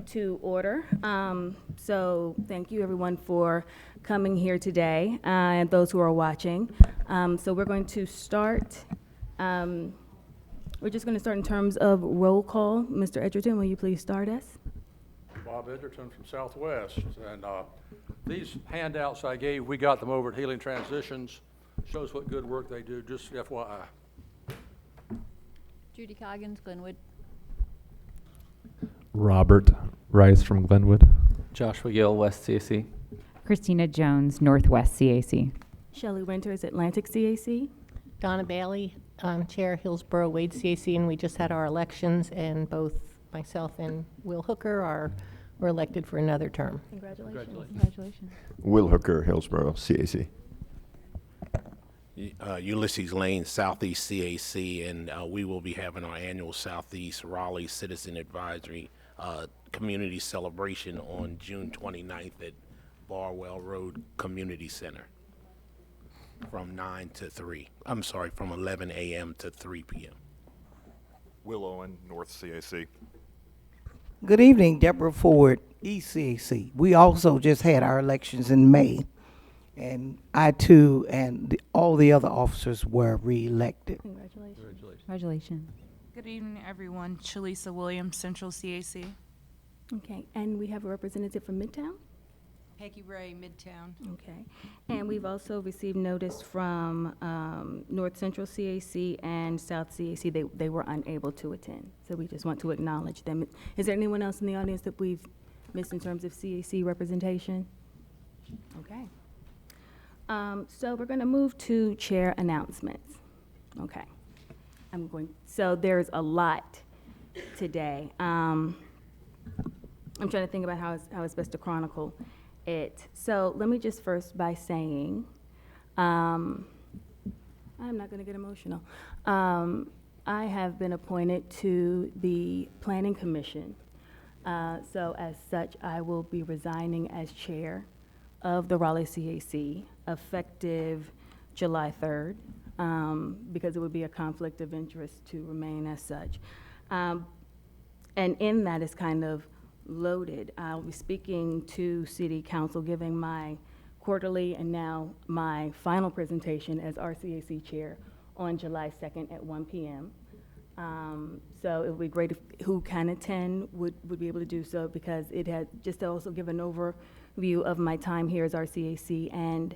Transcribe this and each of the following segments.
to order. So thank you everyone for coming here today and those who are watching. So we're going to start, we're just going to start in terms of roll call. Mr. Edgerton, will you please start us? Bob Edgerton from Southwest, and these handouts I gave, we got them over at Healing Transitions. Shows what good work they do, just FYI. Judy Coggins, Glenwood. Robert Rice from Glenwood. Joshua Gill, West CAC. Christina Jones, Northwest CAC. Shelley Winters, Atlantic CAC. Donna Bailey, Chair, Hillsborough Wade CAC, and we just had our elections, and both myself and Will Hooker were elected for another term. Congratulations. Congratulations. Will Hooker, Hillsborough, CAC. Ulysses Lane, Southeast CAC, and we will be having our annual Southeast Raleigh Citizen Advisory Community Celebration on June 29th at Barwell Road Community Center from 9 to 3. I'm sorry, from 11 a.m. to 3 p.m. Will Owen, North CAC. Good evening, Deborah Ford, East CAC. We also just had our elections in May, and I too and all the other officers were re-elected. Congratulations. Congratulations. Good evening, everyone. Shalisa Williams, Central CAC. Okay, and we have a representative from Midtown? Peggy Ray, Midtown. Okay, and we've also received notice from North Central CAC and South CAC. They were unable to attend, so we just want to acknowledge them. Is there anyone else in the audience that we've missed in terms of CAC representation? Okay. So we're going to move to chair announcements. Okay. So there's a lot today. I'm trying to think about how it's best to chronicle it. So let me just first by saying, I'm not going to get emotional. I have been appointed to the Planning Commission. So as such, I will be resigning as chair of the Raleigh CAC effective July 3rd, because it would be a conflict of interest to remain as such. And in that is kind of loaded. I'll be speaking to City Council, giving my quarterly and now my final presentation as RCAC chair on July 2nd at 1 p.m. So it would be great if who can attend would be able to do so, because it had just to also give an overview of my time here as RCAC and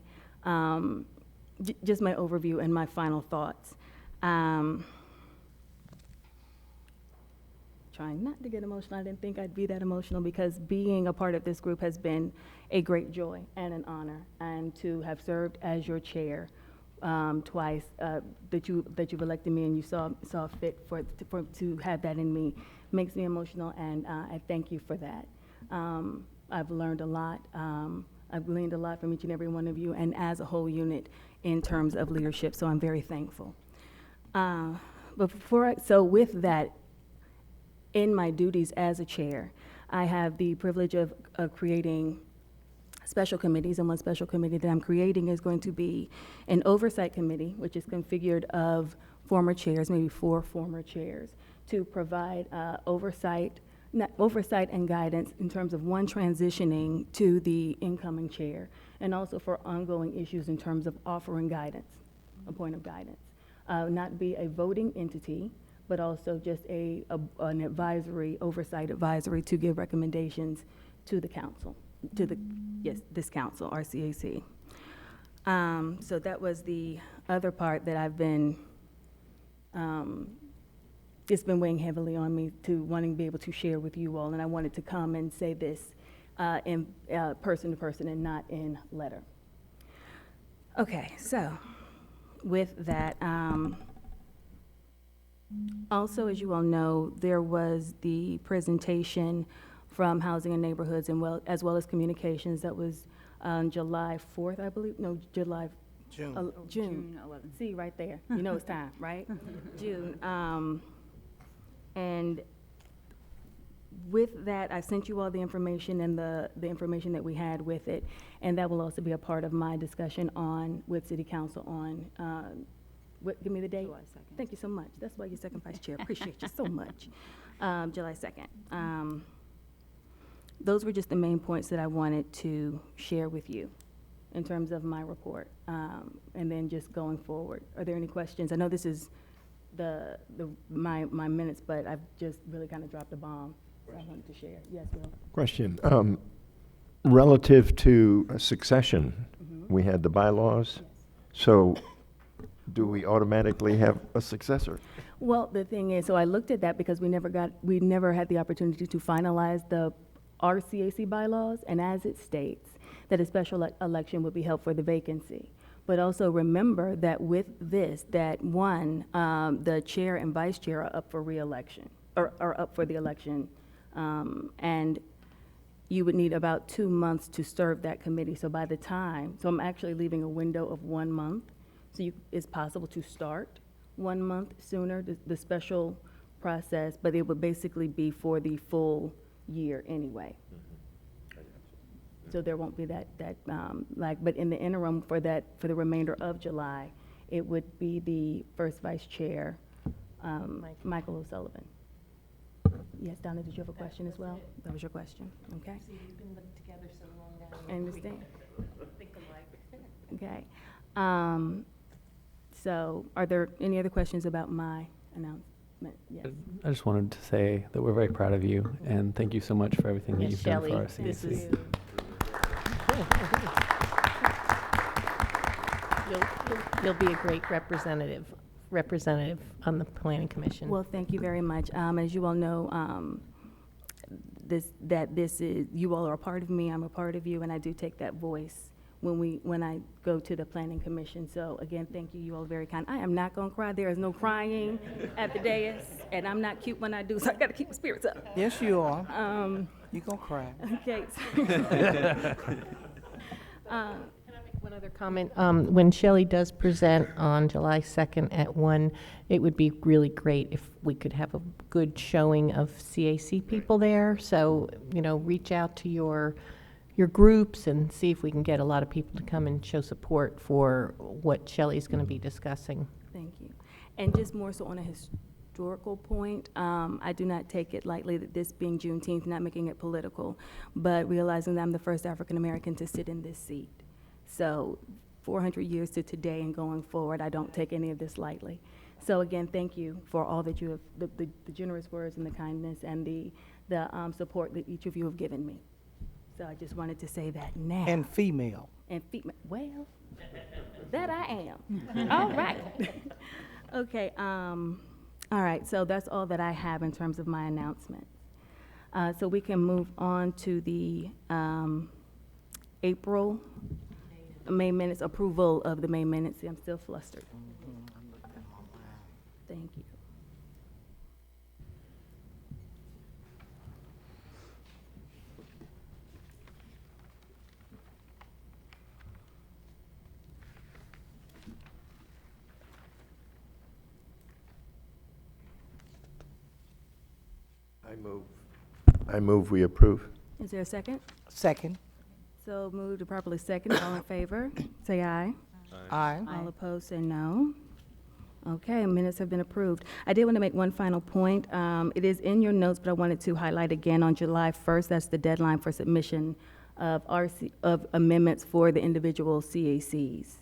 just my overview and my final thoughts. Trying not to get emotional. I didn't think I'd be that emotional, because being a part of this group has been a great joy and an honor, and to have served as your chair twice, that you've elected me and you saw fit to have that in me makes me emotional, and I thank you for that. I've learned a lot. I've gleaned a lot from each and every one of you, and as a whole unit in terms of leadership, so I'm very thankful. So with that, in my duties as a chair, I have the privilege of creating special committees, and one special committee that I'm creating is going to be an oversight committee, which is configured of former chairs, maybe 4 former chairs, to provide oversight and guidance in terms of one, transitioning to the incoming chair, and also for ongoing issues in terms of offering guidance, a point of guidance. Not be a voting entity, but also just an advisory, oversight advisory to give recommendations to the council, this council, RCAC. So that was the other part that I've been, it's been weighing heavily on me, to wanting to be able to share with you all, and I wanted to come and say this in person to person and not in letter. Okay, so with that, also, as you all know, there was the presentation from Housing and Neighborhoods, and as well as Communications, that was on July 4th, I believe. No, June 11th. See, right there. You know it's time, right? June. And with that, I sent you all the information and the information that we had with it, and that will also be a part of my discussion with City Council on give me the date. July 2nd. Thank you so much. That's why you're second vice chair. Appreciate you so much. July 2nd. those were just the main points that I wanted to share with you in terms of my report. And then just going forward, are there any questions? I know this is my minutes, but I've just really kind of dropped a bomb. So I wanted to share. Yes, Will? Question. Relative to succession, we had the bylaws. So do we automatically have a successor? Well, the thing is, so I looked at that because we never had the opportunity to finalize our CAC bylaws, and as it states, that a special election would be held for the vacancy. But also remember that with this, that one, the chair and vice chair are up for re-election, or are up for the election, and you would need about 2 months to serve that committee. So by the time, so I'm actually leaving a window of 1 month. So it's possible to start 1 month sooner, the special process, but it would basically be for the full year anyway. So there won't be that but in the interim for the remainder of July, it would be the first vice chair, Michael O'Sullivan. Yes, Donna, did you have a question as well? That was your question, okay? See, we've been together so long now. I understand. Think alike. Okay. So are there any other questions about my announcement? Yes. I just wanted to say that we're very proud of you, and thank you so much for everything that Yes, you've done Shelley, for our this CAC. is- You'll be a great representative on the planning commission. Well, thank you very much. As you all know, this is, you all are a part of me, I'm a part of you, and I do take that voice when I go to the planning commission. So again, thank you, you all are very kind. I am not gonna cry, there is no crying at the dais, and I'm not cute when I do, so I gotta keep my spirits up. Yes, you are. You gonna cry. Okay. Can I make one other comment? When Shelley does present on July 2nd at 1, it would be really great if we could have a good showing of CAC people there. So, reach out to your groups and see if we can get a lot of people to come and show support for what Shelley's going to be discussing. Thank you. And just more so on a historical point, I do not take it lightly that this being Juneteenth, not making it political, but realizing that I'm the first African-American to sit in this seat. So 400 years to today and going forward, I don't take any of this lightly. So again, thank you for all that you have, the generous words and the kindness and the support that each of you have given me. So I just wanted to say that now. And female. And well, that I am. All right. Okay, all right, so that's all that I have in terms of my announcement. So we can move on to the May minutes, approval of the May minutes. See, I'm still flustered. Thank you. I move we approve. Is there a second? Second. So moved to properly second. All in favor, say aye. Aye. All opposed, say no. Okay, minutes have been approved. I did want to make one final point. It is in your notes, but I wanted to highlight again on July 1st, that's the deadline for submission of amendments for the individual CACs,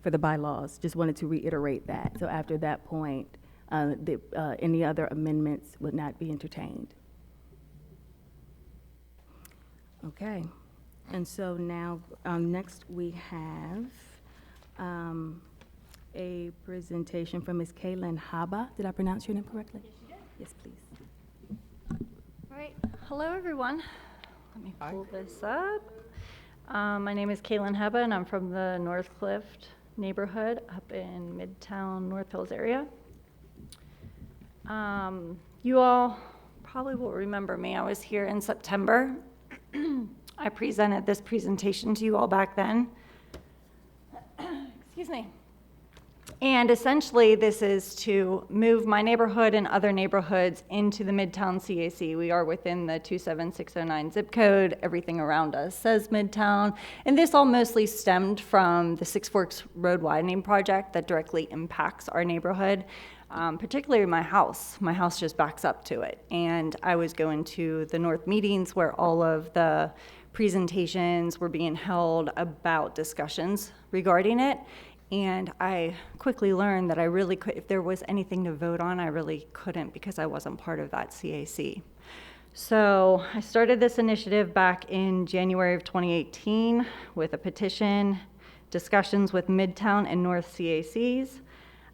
for the bylaws. Just wanted to reiterate that. So after that point, any other amendments would not be entertained. Okay, and so now, next we have a presentation from Ms. Kaylin Haba. Did I pronounce your name correctly? Yes, you did. Yes, please. All right. Hello, everyone. Let me pull this up. My name is Kaylin Heba, and I'm from the North Clift neighborhood up in Midtown North Hills area. You all probably will remember me. I was here in September. I presented this presentation to you all back then. Excuse me. And essentially, this is to move my neighborhood and other neighborhoods into the Midtown CAC. We are within the 27609 zip code. Everything around us says Midtown. And this all mostly stemmed from the Six Forks Road widening project that directly impacts our neighborhood, particularly my house. My house just backs up to it. And I was going to the North meetings where all of the presentations were being held about discussions regarding it. And I quickly learned that I really could, if there was anything to vote on, I really couldn't because I wasn't part of that CAC. So I started this initiative back in January of 2018 with a petition, discussions with Midtown and North CACs.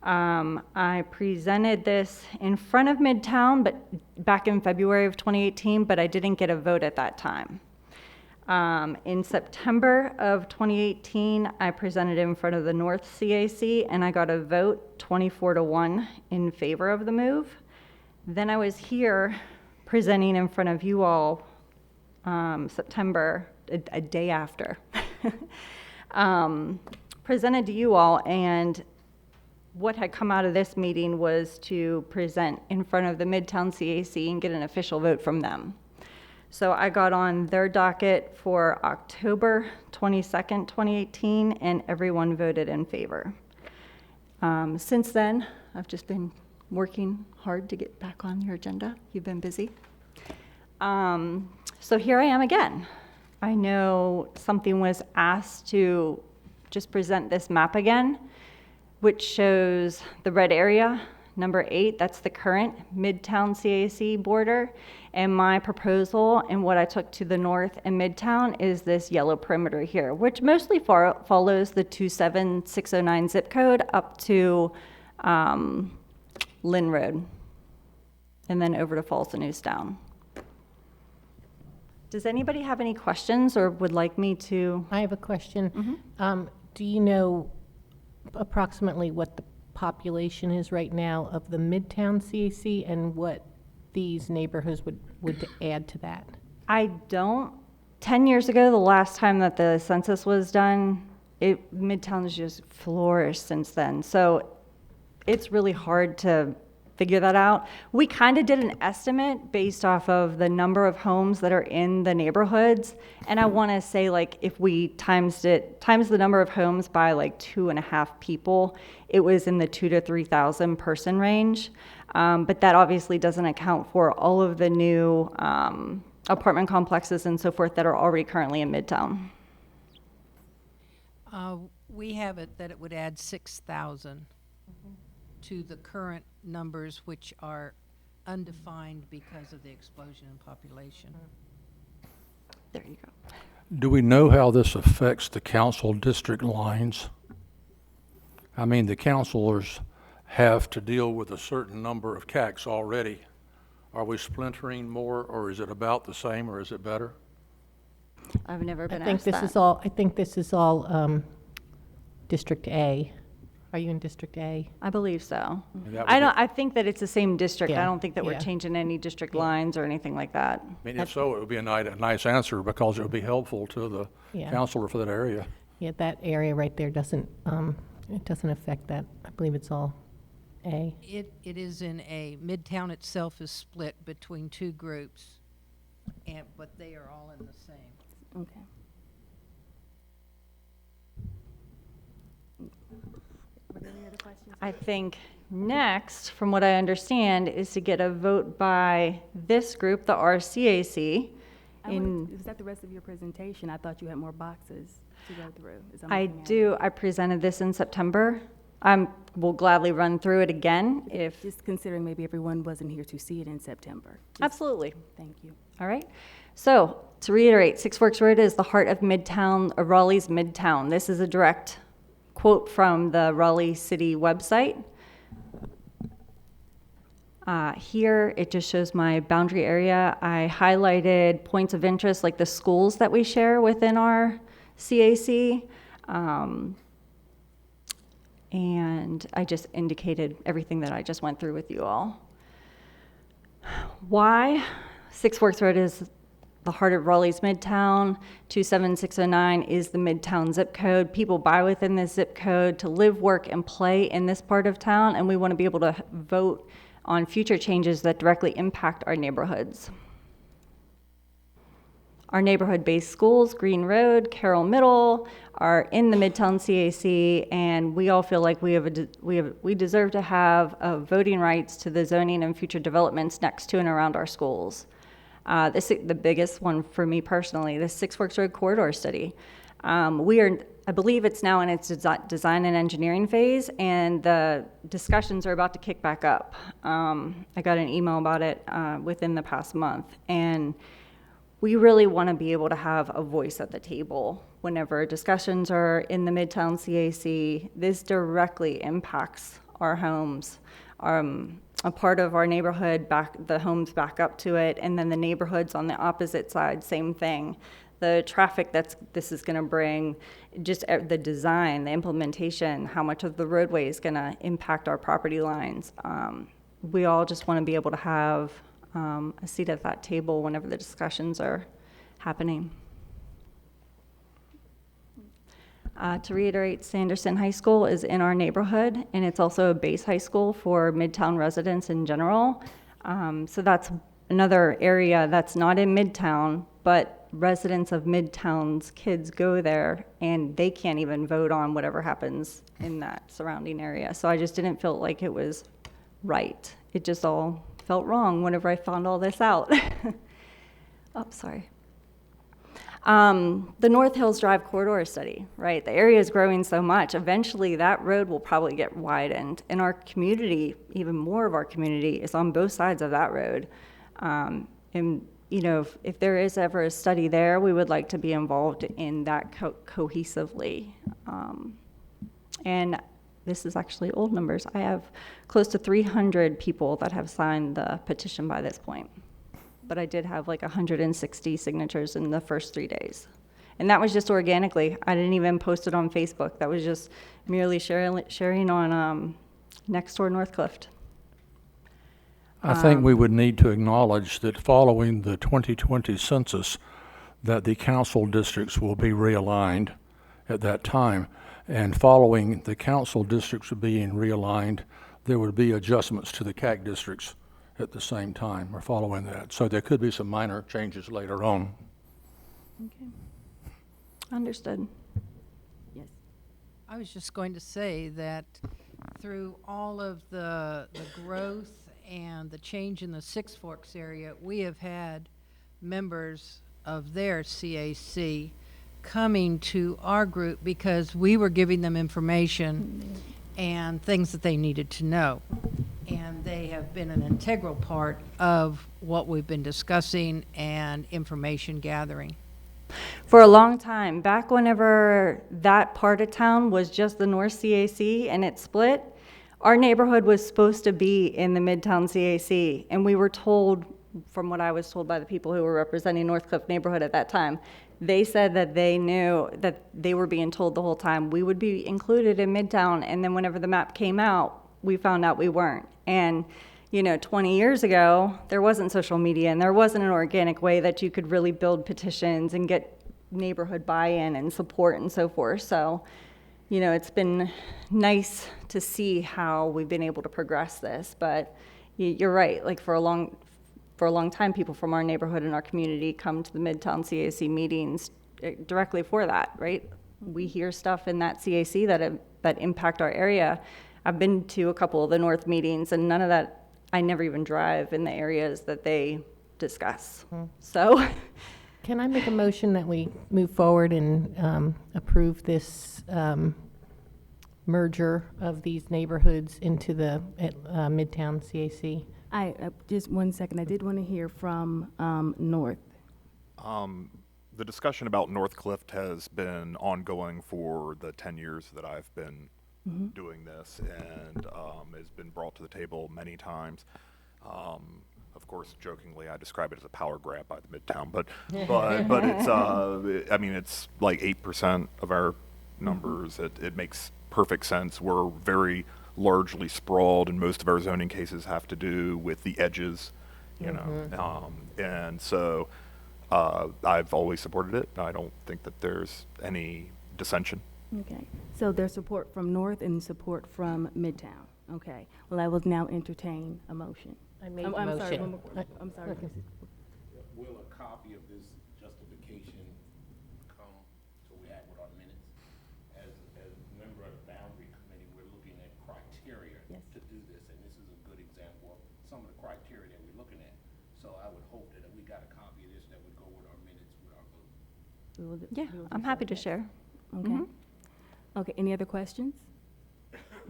I presented this in front of Midtown, but back in February of 2018, but I didn't get a vote at that time. In September of 2018, I presented in front of the North CAC, and I got a vote 24-1 in favor of the move. Then I was here presenting in front of you all September, a day after. Presented to you all, and what had come out of this meeting was to present in front of the Midtown CAC and get an official vote from them. So I got on their docket for October 22nd, 2018, and everyone voted in favor. Since then, I've just been working hard to get back on your agenda. You've been busy. So here I am again. I know something was asked to just present this map again, which shows the red area, number 8, that's the current Midtown CAC border. And my proposal and what I took to the north and Midtown is this yellow perimeter here, which mostly follows the 27609 zip code up to Lynn Road, and then over to Falls and Newstown. Does anybody have any questions or would like me to? I have a question. Do you know approximately what the population is right now of the Midtown CAC and what these neighborhoods would add to that? I don't. 10 years ago, the last time that the census was done, Midtown's just flourished since then. So it's really hard to figure that out. We kind of did an estimate based off of the number of homes that are in the neighborhoods. And I want to say, like, if we times the number of homes by like 2.5 people, it was in the 2,000 to 3,000 person range. But that obviously doesn't account for all of the new apartment complexes and so forth that are already currently in Midtown. We have it that it would add 6,000 to the current numbers, which are undefined because of the explosion in population. There you go. Do we know how this affects the council district lines? I mean, the councilors have to deal with a certain number of CACs already. Are we splintering more, or is it about the same, or is it better? I've never been I think asked this that. is all. I think this is all District A. Are you in District A? I believe so. And that would I think that it's the same district. Yeah, I don't think that we're yeah. changing any district lines or anything like that. I mean, if so, it would be a nice answer because it would be helpful to the Yeah. counselor for that area. Yeah, that area right there doesn't. It doesn't affect that. I believe it's all A. It is in A. Midtown itself is split between two groups, but they are all in the same. Okay. Were there any other questions? I think next, from what I understand, is to get a vote by this group, the RCAC. Was that the rest of your presentation? I thought you had more boxes to go through. I do. I presented this in September. Will gladly run through it again if. Just considering maybe everyone wasn't here to see it in September. Absolutely. Thank you. All right. So to reiterate, Six Forks Road is the heart of Midtown, Raleigh's Midtown. This is a direct quote from the Raleigh City website. Here, it just shows my boundary area. I highlighted points of interest like the schools that we share within our CAC. And I just indicated everything that I just went through with you all. Why Six Forks Road is the heart of Raleigh's Midtown. 27609 is the Midtown zip code. People buy within this zip code to live, work, and play in this part of town, and we want to be able to vote on future changes that directly impact our neighborhoods. Our neighborhood-based schools, Green Road, Carroll Middle, are in the Midtown CAC, and we all feel like we deserve to have voting rights to the zoning and future developments next to and around our schools. The biggest one for me personally, the Six Forks Road Corridor Study. I believe it's now in its design and engineering phase, and the discussions are about to kick back up. I got an email about it within the past month, and we really want to be able to have a voice at the table whenever discussions are in the Midtown CAC. This directly impacts our homes. A part of our neighborhood, the homes back up to it, and then the neighborhoods on the opposite side, same thing. The traffic this is going to bring, just the design, the implementation, how much of the roadway is going to impact our property lines. We all just want to be able to have a seat at that table whenever the discussions are happening. To reiterate, Sanderson High School is in our neighborhood, and it's also a base high school for Midtown residents in general. So that's another area that's not in Midtown, but residents of Midtown's kids go there, and they can't even vote on whatever happens in that surrounding area. So I just didn't feel like it was right. It just all felt wrong whenever I found all this out. Oh, sorry. The North Hills Drive corridor study, right? The area is growing so much. Eventually, that road will probably get widened. And our community, even more of our community, is on both sides of that road. And, you know, if there is ever a study there, we would like to be involved in that cohesively. And this is actually old numbers. I have close to 300 people that have signed the petition by this point. But I did have like 160 signatures in the first 3 days. And that was just organically. I didn't even post it on Facebook. That was just merely sharing on Nextdoor Northcliff. I think we would need to acknowledge that following the 2020 census, that the council districts will be realigned at that time. And following the council districts being realigned, there would be adjustments to the CAC districts at the same time, or following that. So there could be some minor changes later on. Okay. Understood. Yes. I was just going to say that through all of the growth and the change in the Six Forks area, we have had members of their CAC coming to our group because we were giving them information and things that they needed to know. And they have been an integral part of what we've been discussing and information gathering. For a long time, back whenever that part of town was just the North CAC and it split, our neighborhood was supposed to be in the Midtown CAC. And we were told, from what I was told by the people who were representing Northcliff neighborhood at that time, they said that they knew that they were being told the whole time we would be included in Midtown. And then whenever the map came out, we found out we weren't. And, you know, 20 years ago, there wasn't social media and there wasn't an organic way that you could really build petitions and get neighborhood buy-in and support and so forth. So, you know, it's been nice to see how we've been able to progress this. But you're right, like for a long time, people from our neighborhood and our community come to the Midtown CAC meetings directly for that, right? We hear stuff in that CAC that impact our area. I've been to a couple of the North meetings, and none of that, I never even drive in the areas that they discuss. So, Can I make a motion that we move forward and approve this merger of these neighborhoods into the Midtown CAC? Just 1 second. I did want to hear from North. The discussion about Northcliff has been ongoing for the 10 years that I've been doing this, and has been brought to the table many times. Of course, jokingly, I describe it as a power grab by the Midtown, but it's I mean, it's like 8% of our numbers. It makes perfect sense. We're very largely sprawled, and most of our zoning cases have to do with the edges, you know, and so I've always supported it. I don't think that there's any dissension. Okay, so there's support from North and support from Midtown. Okay, well, I will now entertain a motion. I made I'm the sorry, motion. one more question. I'm sorry. Will a copy of this justification come so we have with our minutes? As a member of the boundary committee, we're looking at criteria Yes. to do this, and this is a good example of some of the criteria that we're looking at. So I would hope that if we got a copy of this, that would go with our minutes with our vote. Yeah, We will do I'm so, happy to yes. share. Okay. Mhm. Okay, any other questions?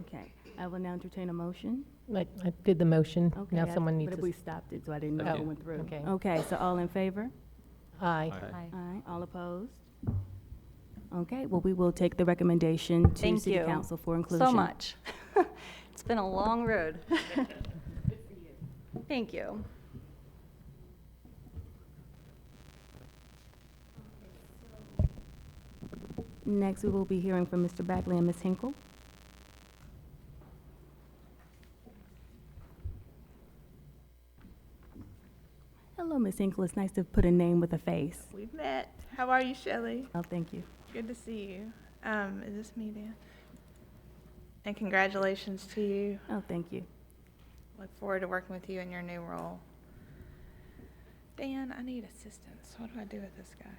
Okay, I will now entertain a motion. I did the motion. Okay, Now someone needs But to. we stopped it, so I didn't know if Okay. it went through. Okay. Okay, so all in favor? Aye. Aye. All opposed? Okay, well, we will take the recommendation to Thank City you Council for inclusion. so much. It's been a long road. Thank you. Next, we will be hearing from Mr. Bagley and Ms. Hinkle. Hello, Ms. Hinkle. It's nice to put a name with a face. We've met. How are you, Shelley? Oh, thank you. Good to see you. Is this me, Dan? And congratulations to you. Oh, thank you. Look forward to working with you in your new role. Dan, I need assistance. What do I do with this guy?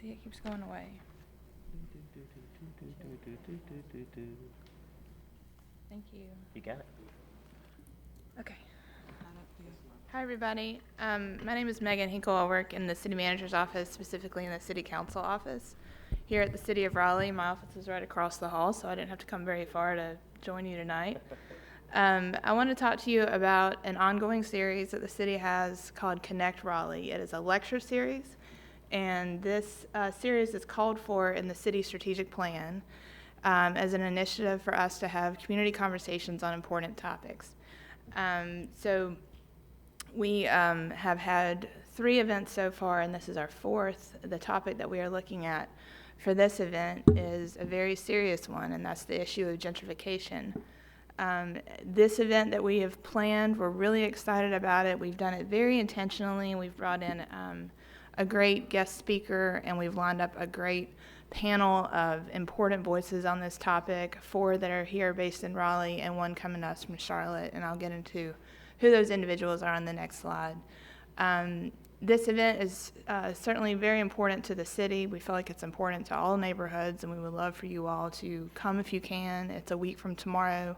See, it keeps going away. Thank you. You got it. Okay. Hi, everybody. My name is Megan Hinkle. I work in the city manager's office, specifically in the city council office. Here at the City of Raleigh, my office is right across the hall, so I didn't have to come very far to join you tonight. I want to talk to you about an ongoing series that the city has called Connect Raleigh. It is a lecture series, and this series is called for in the city strategic plan as an initiative for us to have community conversations on important topics. So we have had 3 events so far, and this is our 4th. The topic that we are looking at for this event is a very serious one, and that's the issue of gentrification. This event that we have planned, we're really excited about it. We've done it very intentionally. We've brought in a great guest speaker, and we've lined up a great panel of important voices on this topic, 4 that are here based in Raleigh and 1 coming to us from Charlotte, and I'll get into who those individuals are on the next slide. This event is certainly very important to the city. We feel like it's important to all neighborhoods, and we would love for you all to come if you can. It's a week from tomorrow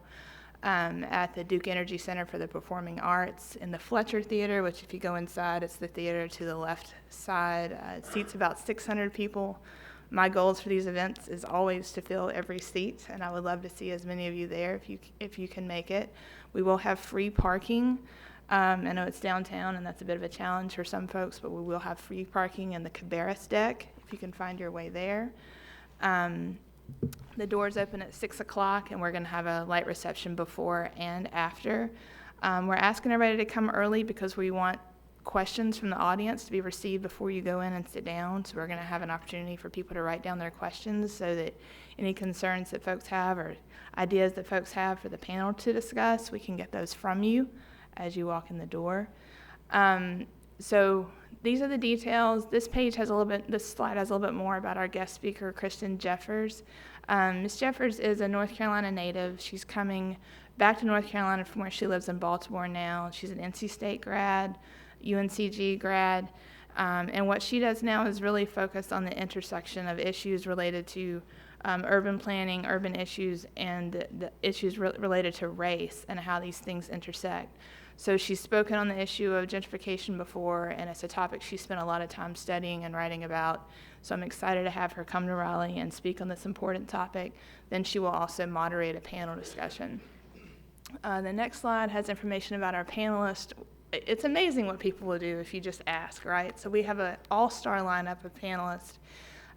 at the Duke Energy Center for the Performing Arts in the Fletcher Theater, which if you go inside, it's the theater to the left side. It seats about 600 people. My goals for these events is always to fill every seat, and I would love to see as many of you there if you can make it. We will have free parking. I know it's downtown, and that's a bit of a challenge for some folks, but we will have free parking in the Cabarrus deck, if you can find your way there. The doors open at 6 o'clock, and we're going to have a light reception before and after. We're asking everybody to come early because we want questions from the audience to be received before you go in and sit down. So we're going to have an opportunity for people to write down their questions so that any concerns that folks have or ideas that folks have for the panel to discuss, we can get those from you as you walk in the door. So these are the details. This slide has a little bit more about our guest speaker, Kristen Jeffers. Ms. Jeffers is a North Carolina native. She's coming back to North Carolina from where she lives in Baltimore now. She's an NC State grad, UNCG grad, and what she does now is really focus on the intersection of issues related to urban planning, urban issues, and the issues related to race and how these things intersect. So she's spoken on the issue of gentrification before, and it's a topic she spent a lot of time studying and writing about. So I'm excited to have her come to Raleigh and speak on this important topic. Then she will also moderate a panel discussion. The next slide has information about our panelists. It's amazing what people will do if you just ask, right? So we have an all-star lineup of panelists.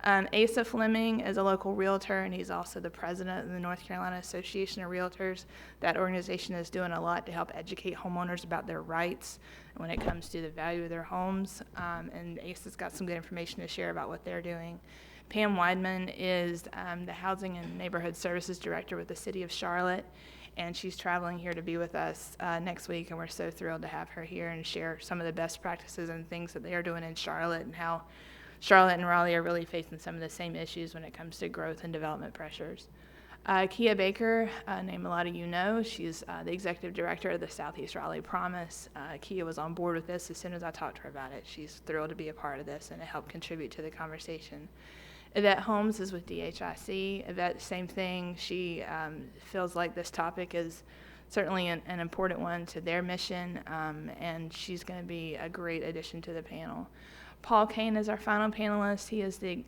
Asa Fleming is a local realtor, and he's also the president of the North Carolina Association of Realtors. That organization is doing a lot to help educate homeowners about their rights when it comes to the value of their homes. And Asa's got some good information to share about what they're doing. Pam Weidman is the Housing and Neighborhood Services Director with the City of Charlotte. and she's traveling here to be with us next week, and we're so thrilled to have her here and share some of the best practices and things that they are doing in Charlotte, and how Charlotte and Raleigh are really facing some of the same issues when it comes to growth and development pressures. Kia Baker, a name a lot of you know, she's the executive director of the Southeast Raleigh Promise. Kia was on board with this as soon as I talked to her about it. She's thrilled to be a part of this and to help contribute to the conversation. Yvette Holmes is with DHIC. Yvette, same thing. She feels like this topic is certainly an important one to their mission, and she's going to be a great addition to the panel. Paul Kane is our final panelist. He is the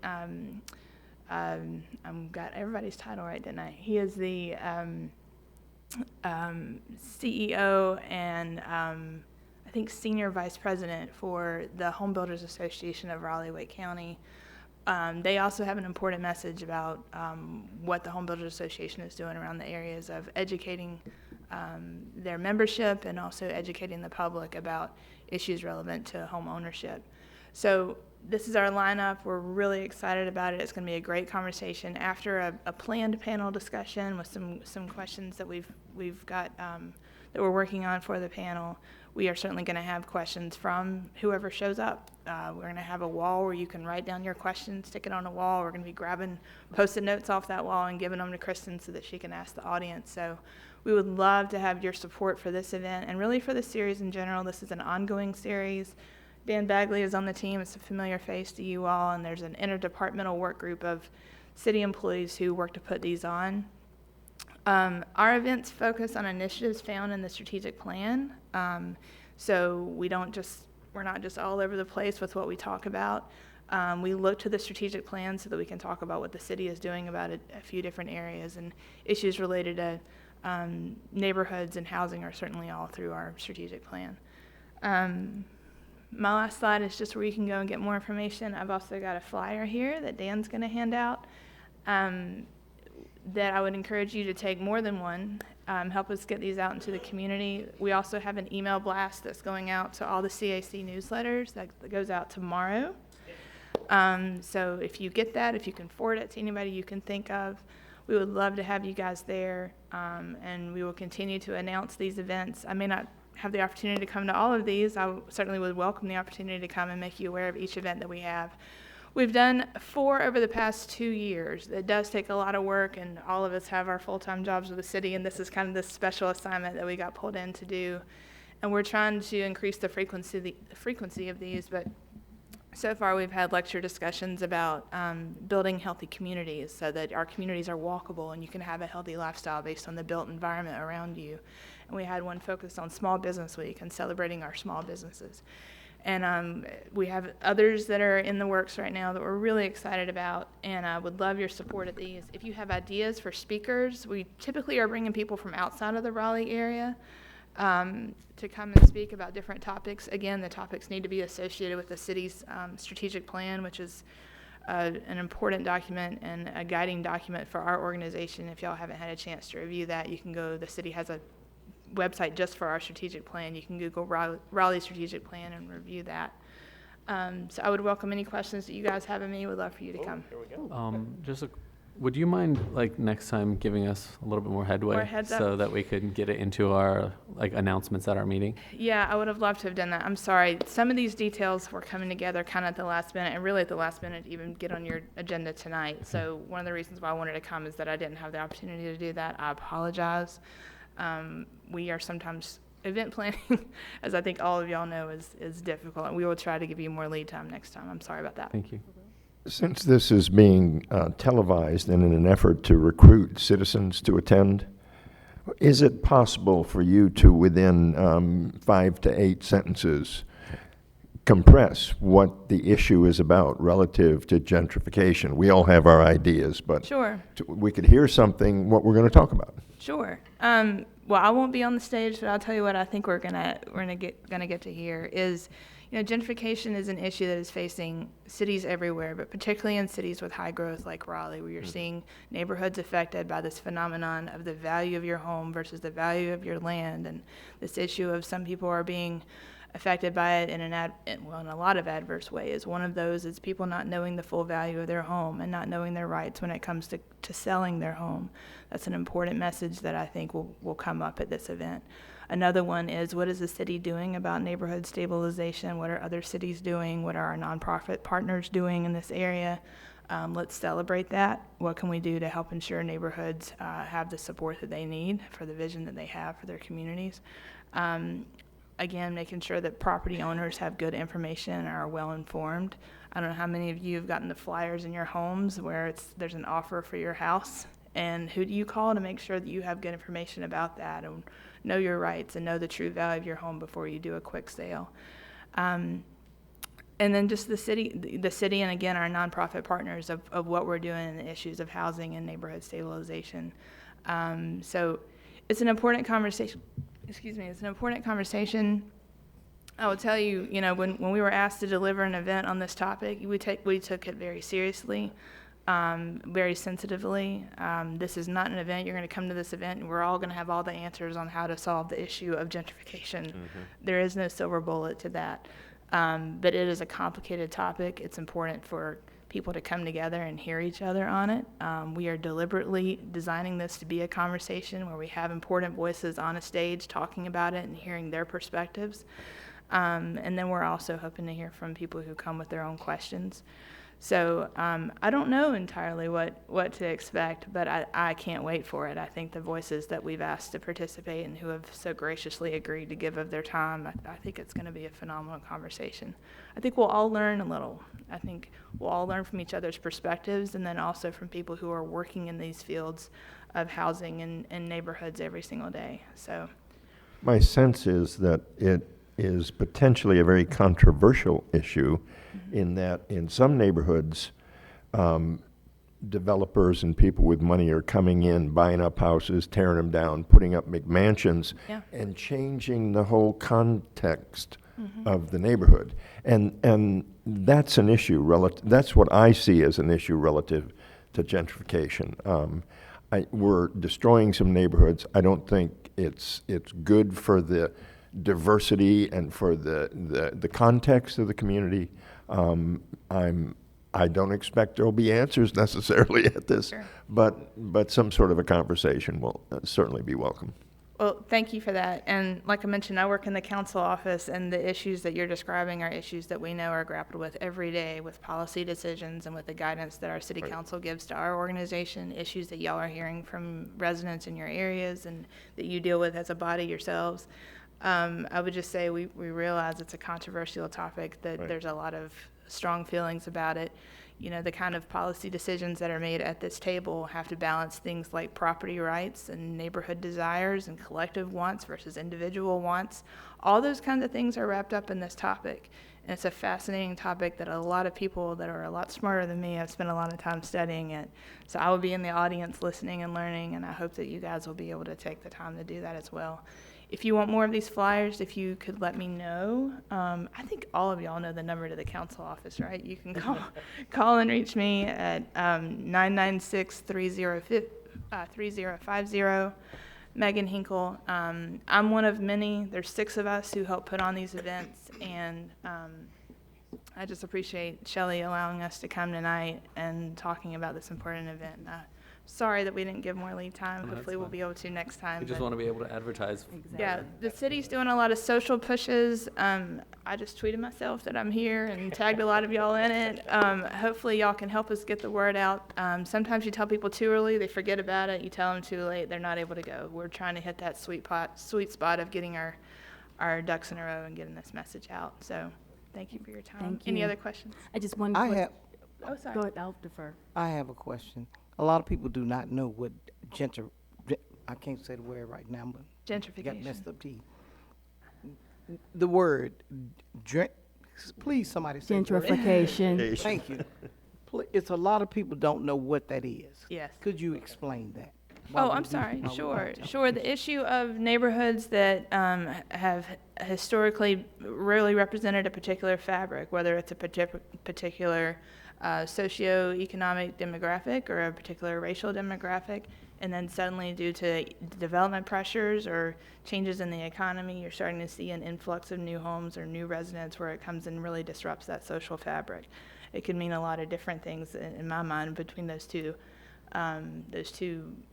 I've got everybody's title right, didn't I? He is the CEO and I think Senior Vice President for the Home Builders Association of Raleigh-Wake County. They also have an important message about what the Home Builders Association is doing around the areas of educating their membership and also educating the public about issues relevant to home ownership. So this is our lineup. We're really excited about it. It's going to be a great conversation after a planned panel discussion with some questions that we've got that we're working on for the panel. We are certainly going to have questions from whoever shows up. We're going to have a wall where you can write down your questions, stick it on a wall. We're going to be grabbing Post-it notes off that wall and giving them to Kristen so that she can ask the audience. So we would love to have your support for this event and really for the series in general. This is an ongoing series. Dan Bagley is on the team. It's a familiar face to you all, and there's an interdepartmental work group of city employees who work to put these on. Our events focus on initiatives found in the strategic plan, so we're not just all over the place with what we talk about. We look to the strategic plan so that we can talk about what the city is doing about a few different areas, and issues related to neighborhoods and housing are certainly all through our strategic plan. My last slide is just where you can go and get more information. I've also got a flyer here that Dan's going to hand out that I would encourage you to take more than one. Help us get these out into the community. We also have an email blast that's going out to all the CAC newsletters that goes out tomorrow. So if you get that, if you can forward it to anybody you can think of, we would love to have you guys there, and we will continue to announce these events. I may not have the opportunity to come to all of these. I certainly would welcome the opportunity to come and make you aware of each event that we have. We've done 4 over the past 2 years. It does take a lot of work, and all of us have our full-time jobs with the city, and this is kind of the special assignment that we got pulled in to do. And we're trying to increase the frequency of these, but so far we've had lecture discussions about building healthy communities so that our communities are walkable and you can have a healthy lifestyle based on the built environment around you. And we had one focused on Small Business Week and celebrating our small businesses. And we have others that are in the works right now that we're really excited about, and I would love your support at these. If you have ideas for speakers, we typically are bringing people from outside of the Raleigh area to come and speak about different topics. Again, the topics need to be associated with the city's strategic plan, which is an important document and a guiding document for our organization. If y'all haven't had a chance to review that, you can go, the city has a website just for our strategic plan. You can Google Raleigh strategic plan and review that. So I would welcome any questions that you guys have of me. Would love for you to come. Here we go. Would you mind, like, next time giving us a little bit more headway More heads up? so that we could get it into our, like, announcements at our meeting? Yeah, I would have loved to have done that. I'm sorry. Some of these details were coming together kind of at the last minute, and really at the last minute to even get on your agenda tonight. So one of the reasons why I wanted to come is that I didn't have the opportunity to do that. I apologize. We are sometimes event planning, as I think all of y'all know, is difficult, and we will try to give you more lead time next time. I'm sorry about that. Thank you. Since this is being televised and in an effort to recruit citizens to attend, is it possible for you to, within 5 to 8 sentences, compress what the issue is about relative to gentrification? We all have our ideas, but Sure. We could hear something, what we're going to talk about. Sure. Well, I won't be on the stage, but I'll tell you what I think we're gonna get to hear is, gentrification is an issue that is facing cities everywhere, but particularly in cities with high growth like Raleigh, where you're seeing neighborhoods affected by this phenomenon of the value of your home versus the value of your land, and this issue of some people are being affected by it in in a lot of adverse ways. One of those is people not knowing the full value of their home and not knowing their rights when it comes to selling their home. That's an important message that I think will come up at this event. Another one is, what is the city doing about neighborhood stabilization? What are other cities doing? What are our nonprofit partners doing in this area? Let's celebrate that. What can we do to help ensure neighborhoods have the support that they need for the vision that they have for their communities? Again, making sure that property owners have good information and are well informed. I don't know how many of you have gotten the flyers in your homes where there's an offer for your house, and who do you call to make sure that you have good information about that and know your rights and know the true value of your home before you do a quick sale. And then just the city and again our nonprofit partners of what we're doing in the issues of housing and neighborhood stabilization. So it's an important conversation. It's an important conversation. I will tell you, when we were asked to deliver an event on this topic, we took it very seriously, very sensitively. This is not an event. You're going to come to this event and we're all going to have all the answers on how to solve the issue of gentrification. Mm-hmm. There is no silver bullet to that. But it is a complicated topic. It's important for people to come together and hear each other on it. We are deliberately designing this to be a conversation where we have important voices on a stage talking about it and hearing their perspectives. And then we're also hoping to hear from people who come with their own questions. So I don't know entirely what to expect, but I can't wait for it. I think the voices that we've asked to participate and who have so graciously agreed to give of their time, I think it's going to be a phenomenal conversation. I think we'll all learn a little. I think we'll all learn from each other's perspectives and then also from people who are working in these fields of housing and neighborhoods every single day. So, my sense is that it is potentially a very controversial issue in that in some neighborhoods, developers and people with money are coming in, buying up houses, tearing them down, putting up McMansions, and changing the whole context of the neighborhood. And that's an issue, that's what I see as an issue relative to gentrification. We're destroying some neighborhoods. I don't think it's good for the diversity and for the context of the community. I don't expect there will be answers necessarily at this, but some sort of a conversation will certainly be welcome. Well, thank you for that. And like I mentioned, I work in the council office, and the issues that you're describing are issues that we know are grappled with every day with policy decisions and with the guidance that our city council gives to our organization, issues that y'all are hearing from residents in your areas and that you deal with as a body yourselves. I would just say we realize it's a controversial topic, that there's a lot of strong feelings about it. The kind of policy decisions that are made at this table have to balance things like property rights and neighborhood desires and collective wants versus individual wants. All those kinds of things are wrapped up in this topic. And it's a fascinating topic that a lot of people that are a lot smarter than me have spent a lot of time studying it. So I will be in the audience listening and learning, and I hope that you guys will be able to take the time to do that as well. If you want more of these flyers, if you could let me know. I think all of y'all know the number to the council office, right? You can call and reach me at 996-3050. Megan Hinkle. I'm one of many. There's 6 of us who help put on these events, and I just appreciate Shelley allowing us to come tonight and talking about this important event. Sorry that we didn't give more lead time. No, Hopefully we'll be able to next time. We just want to be able to advertise. Yeah, the city's doing a lot of social pushes. I just tweeted myself that I'm here and tagged a lot of y'all in it. Hopefully y'all can help us get the word out. Sometimes you tell people too early, they forget about it. You tell them too late, they're not able to go. We're trying to hit that sweet spot of getting our ducks in a row and getting this message out. So thank you for your time. Thank you. Any other questions? I just wanted I Oh, sorry. Go ahead, I'll defer. I have a question. A lot of people do not know what I can't say the word right now, but Gentrification. got messed up teeth. The word, please somebody say the word. Gentrification. Thank you. It's a lot of people don't know what that is. Yes. Could you explain that? Oh, I'm sorry. Sure. The issue of neighborhoods that have historically rarely represented a particular fabric, whether it's a particular socioeconomic demographic or a particular racial demographic, And then suddenly, due to development pressures or changes in the economy, you're starting to see an influx of new homes or new residents where it comes and really disrupts that social fabric. It could mean a lot of different things in my mind between those two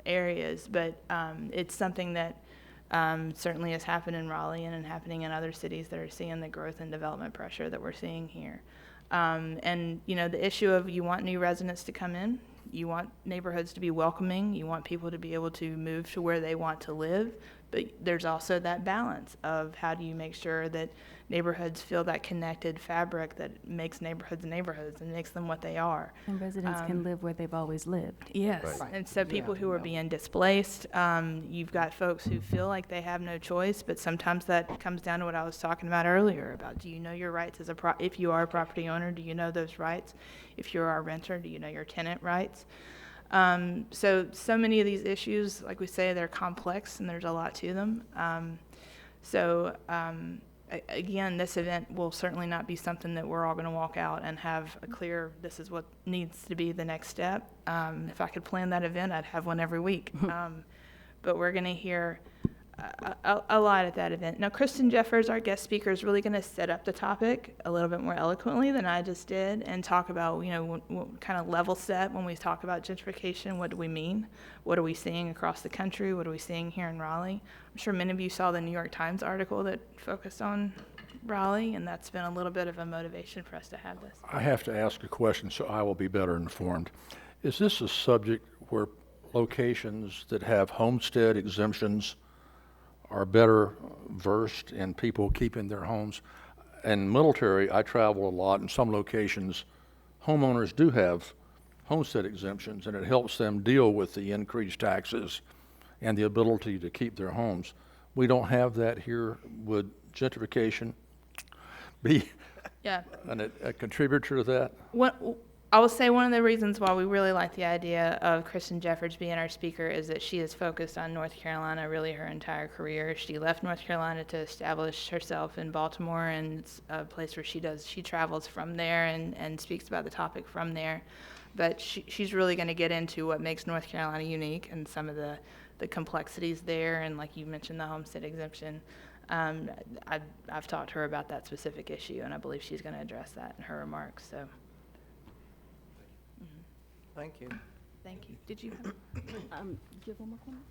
areas, but it's something that certainly has happened in Raleigh and happening in other cities that are seeing the growth and development pressure that we're seeing here. And you know, the issue of you want new residents to come in, you want neighborhoods to be welcoming, you want people to be able to move to where they want to live, but there's also that balance of how do you make sure that neighborhoods feel that connected fabric that makes neighborhoods and makes them what they are. And residents can live where they've always lived. Yes, Right. and so people who are being displaced, you've got folks who feel like they have no choice, but sometimes that comes down to what I was talking about earlier about, do you know your rights as if you are a property owner, do you know those rights? If you're a renter, do you know your tenant rights? So many of these issues, like we say, they're complex and there's a lot to them. Again, this event will certainly not be something that we're all going to walk out and have a clear, this is what needs to be the next step. If I could plan that event, I'd have one every week. But we're going to hear a lot at that event. Now, Kristen Jeffers, our guest speaker, is really going to set up the topic a little bit more eloquently than I just did and talk about, you know, what kind of level set when we talk about gentrification. What do we mean? What are we seeing across the country? What are we seeing here in Raleigh? I'm sure many of you saw the New York Times article that focused on Raleigh, and that's been a little bit of a motivation for us to have this. I have to ask a question so I will be better informed. Is this a subject where locations that have homestead exemptions are better versed in people keeping their homes? In military, I travel a lot. In some locations, homeowners do have homestead exemptions, and it helps them deal with the increased taxes and the ability to keep their homes. We don't have that here. Would gentrification be a contributor to that? I will say one of the reasons why we really like the idea of Kristen Jeffers being our speaker is that she is focused on North Carolina really her entire career. She left North Carolina to establish herself in Baltimore, and it's a place where she travels from there and speaks about the topic from there. But she's really going to get into what makes North Carolina unique and some of the complexities there, and like you mentioned, the homestead exemption. I've talked to her about that specific issue, and I believe she's going to address that in her remarks. So. Thank you. Thank you. Did you have? Do you have one more comment?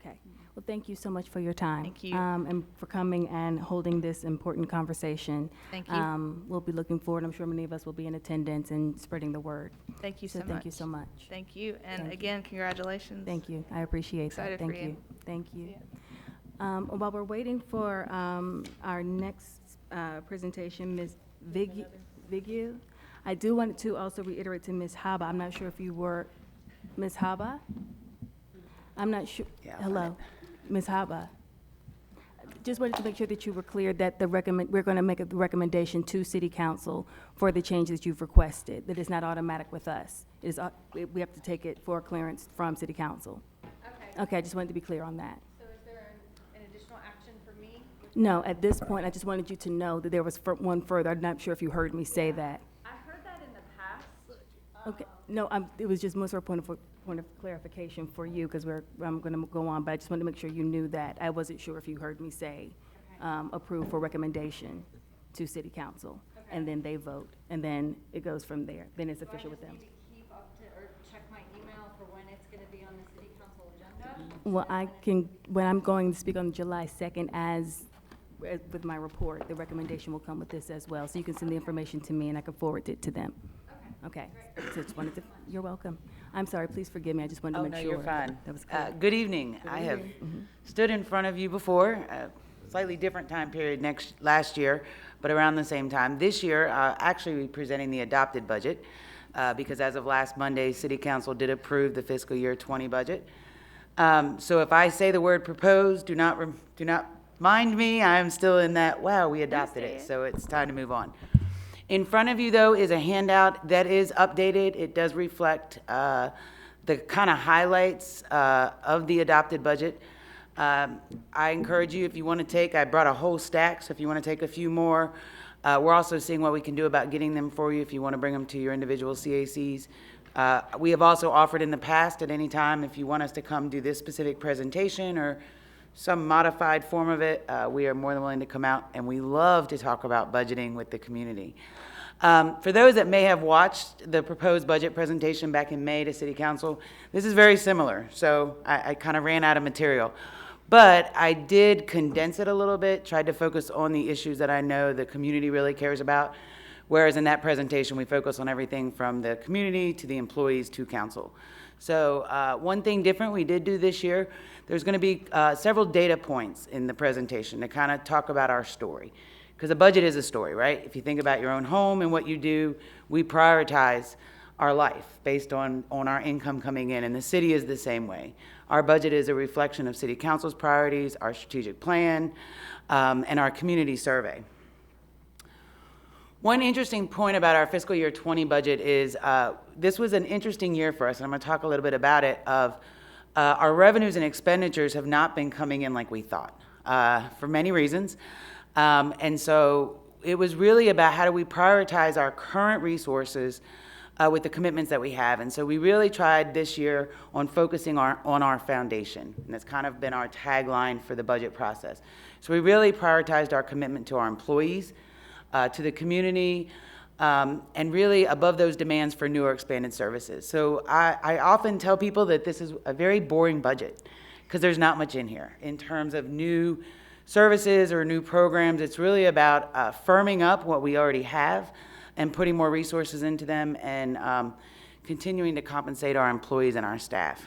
Okay. Well, thank you so much for your time. Thank you. And for coming and holding this important conversation. Thank you. We'll be looking forward. I'm sure many of us will be in attendance and spreading the word. Thank you so much. Thank you so much. Thank you. And Thank you. Again, congratulations. Thank you. I appreciate Excited that. Thank for you. you. Thank you. While we're waiting for our next presentation, Ms. Vigu, I do want to also reiterate to Ms. Haba, I'm not sure if you were, Ms. Haba? I'm not sure. Hello, Ms. Haba. Just wanted to make sure that you were clear that we're going to make a recommendation to City Council for the changes you've requested, that it's not automatic with us. It is, we have to take it for clearance from City Council. Okay. Okay, I just wanted to be clear on that. So is there an additional action for me? No, at this point, I just wanted you to know that there was one further. I'm not sure if you heard me say that. I heard that in the past. Okay, no, it was just more sort of point of clarification for you, because I'm going to go on, but I just wanted to make sure you knew that. I wasn't sure if you heard me say approve for recommendation to City Council, and then they vote, and then it goes from there. Then it's official with them. Do I just need to keep up to, or check my email for when it's going to be on the City Council agenda? Well, when I'm going to speak on July 2nd with my report, the recommendation will come with this as well. So you can send the information to me and I can forward it to them. Okay. So just wanted to, you're welcome. I'm sorry, please forgive me. I just wanted to make sure. Oh, no, you're fine. That was clear. Good evening. I have stood in front of you before, a slightly different time period last year, but around the same time. This year, actually presenting the adopted budget, because as of last Monday, City Council did approve the fiscal year 20 budget. So if I say the word proposed, do not mind me. I'm still in that, wow, we adopted it, so it's time to move on. In front of you, though, is a handout that is updated. It does reflect the kind of highlights of the adopted budget. I encourage you, if you want to take, I brought a whole stack, so if you want to take a few more. We're also seeing what we can do about getting them for you if you want to bring them to your individual CACs. We have also offered in the past at any time, if you want us to come do this specific presentation or some modified form of it, we are more than willing to come out, and we love to talk about budgeting with the community. For those that may have watched the proposed budget presentation back in May to City Council, this is very similar, so I kind of ran out of material. But I did condense it a little bit, tried to focus on the issues that I know the community really cares about, whereas in that presentation, we focus on everything from the community to the employees to council. So one thing different we did do this year, there's going to be several data points in the presentation to kind of talk about our story. Because a budget is a story, right? If you think about your own home and what you do, we prioritize our life based on our income coming in, and the city is the same way. Our budget is a reflection of City Council's priorities, our strategic plan, and our community survey. One interesting point about our fiscal year 20 budget is this was an interesting year for us, and I'm going to talk a little bit about it, of our revenues and expenditures have not been coming in like we thought for many reasons. And so it was really about how do we prioritize our current resources with the commitments that we have. And so we really tried this year on focusing on our foundation. And that's kind of been our tagline for the budget process. So we really prioritized our commitment to our employees, to the community, and really above those demands for new or expanded services. So I often tell people that this is a very boring budget because there's not much in here in terms of new services or new programs. It's really about firming up what we already have and putting more resources into them and continuing to compensate our employees and our staff.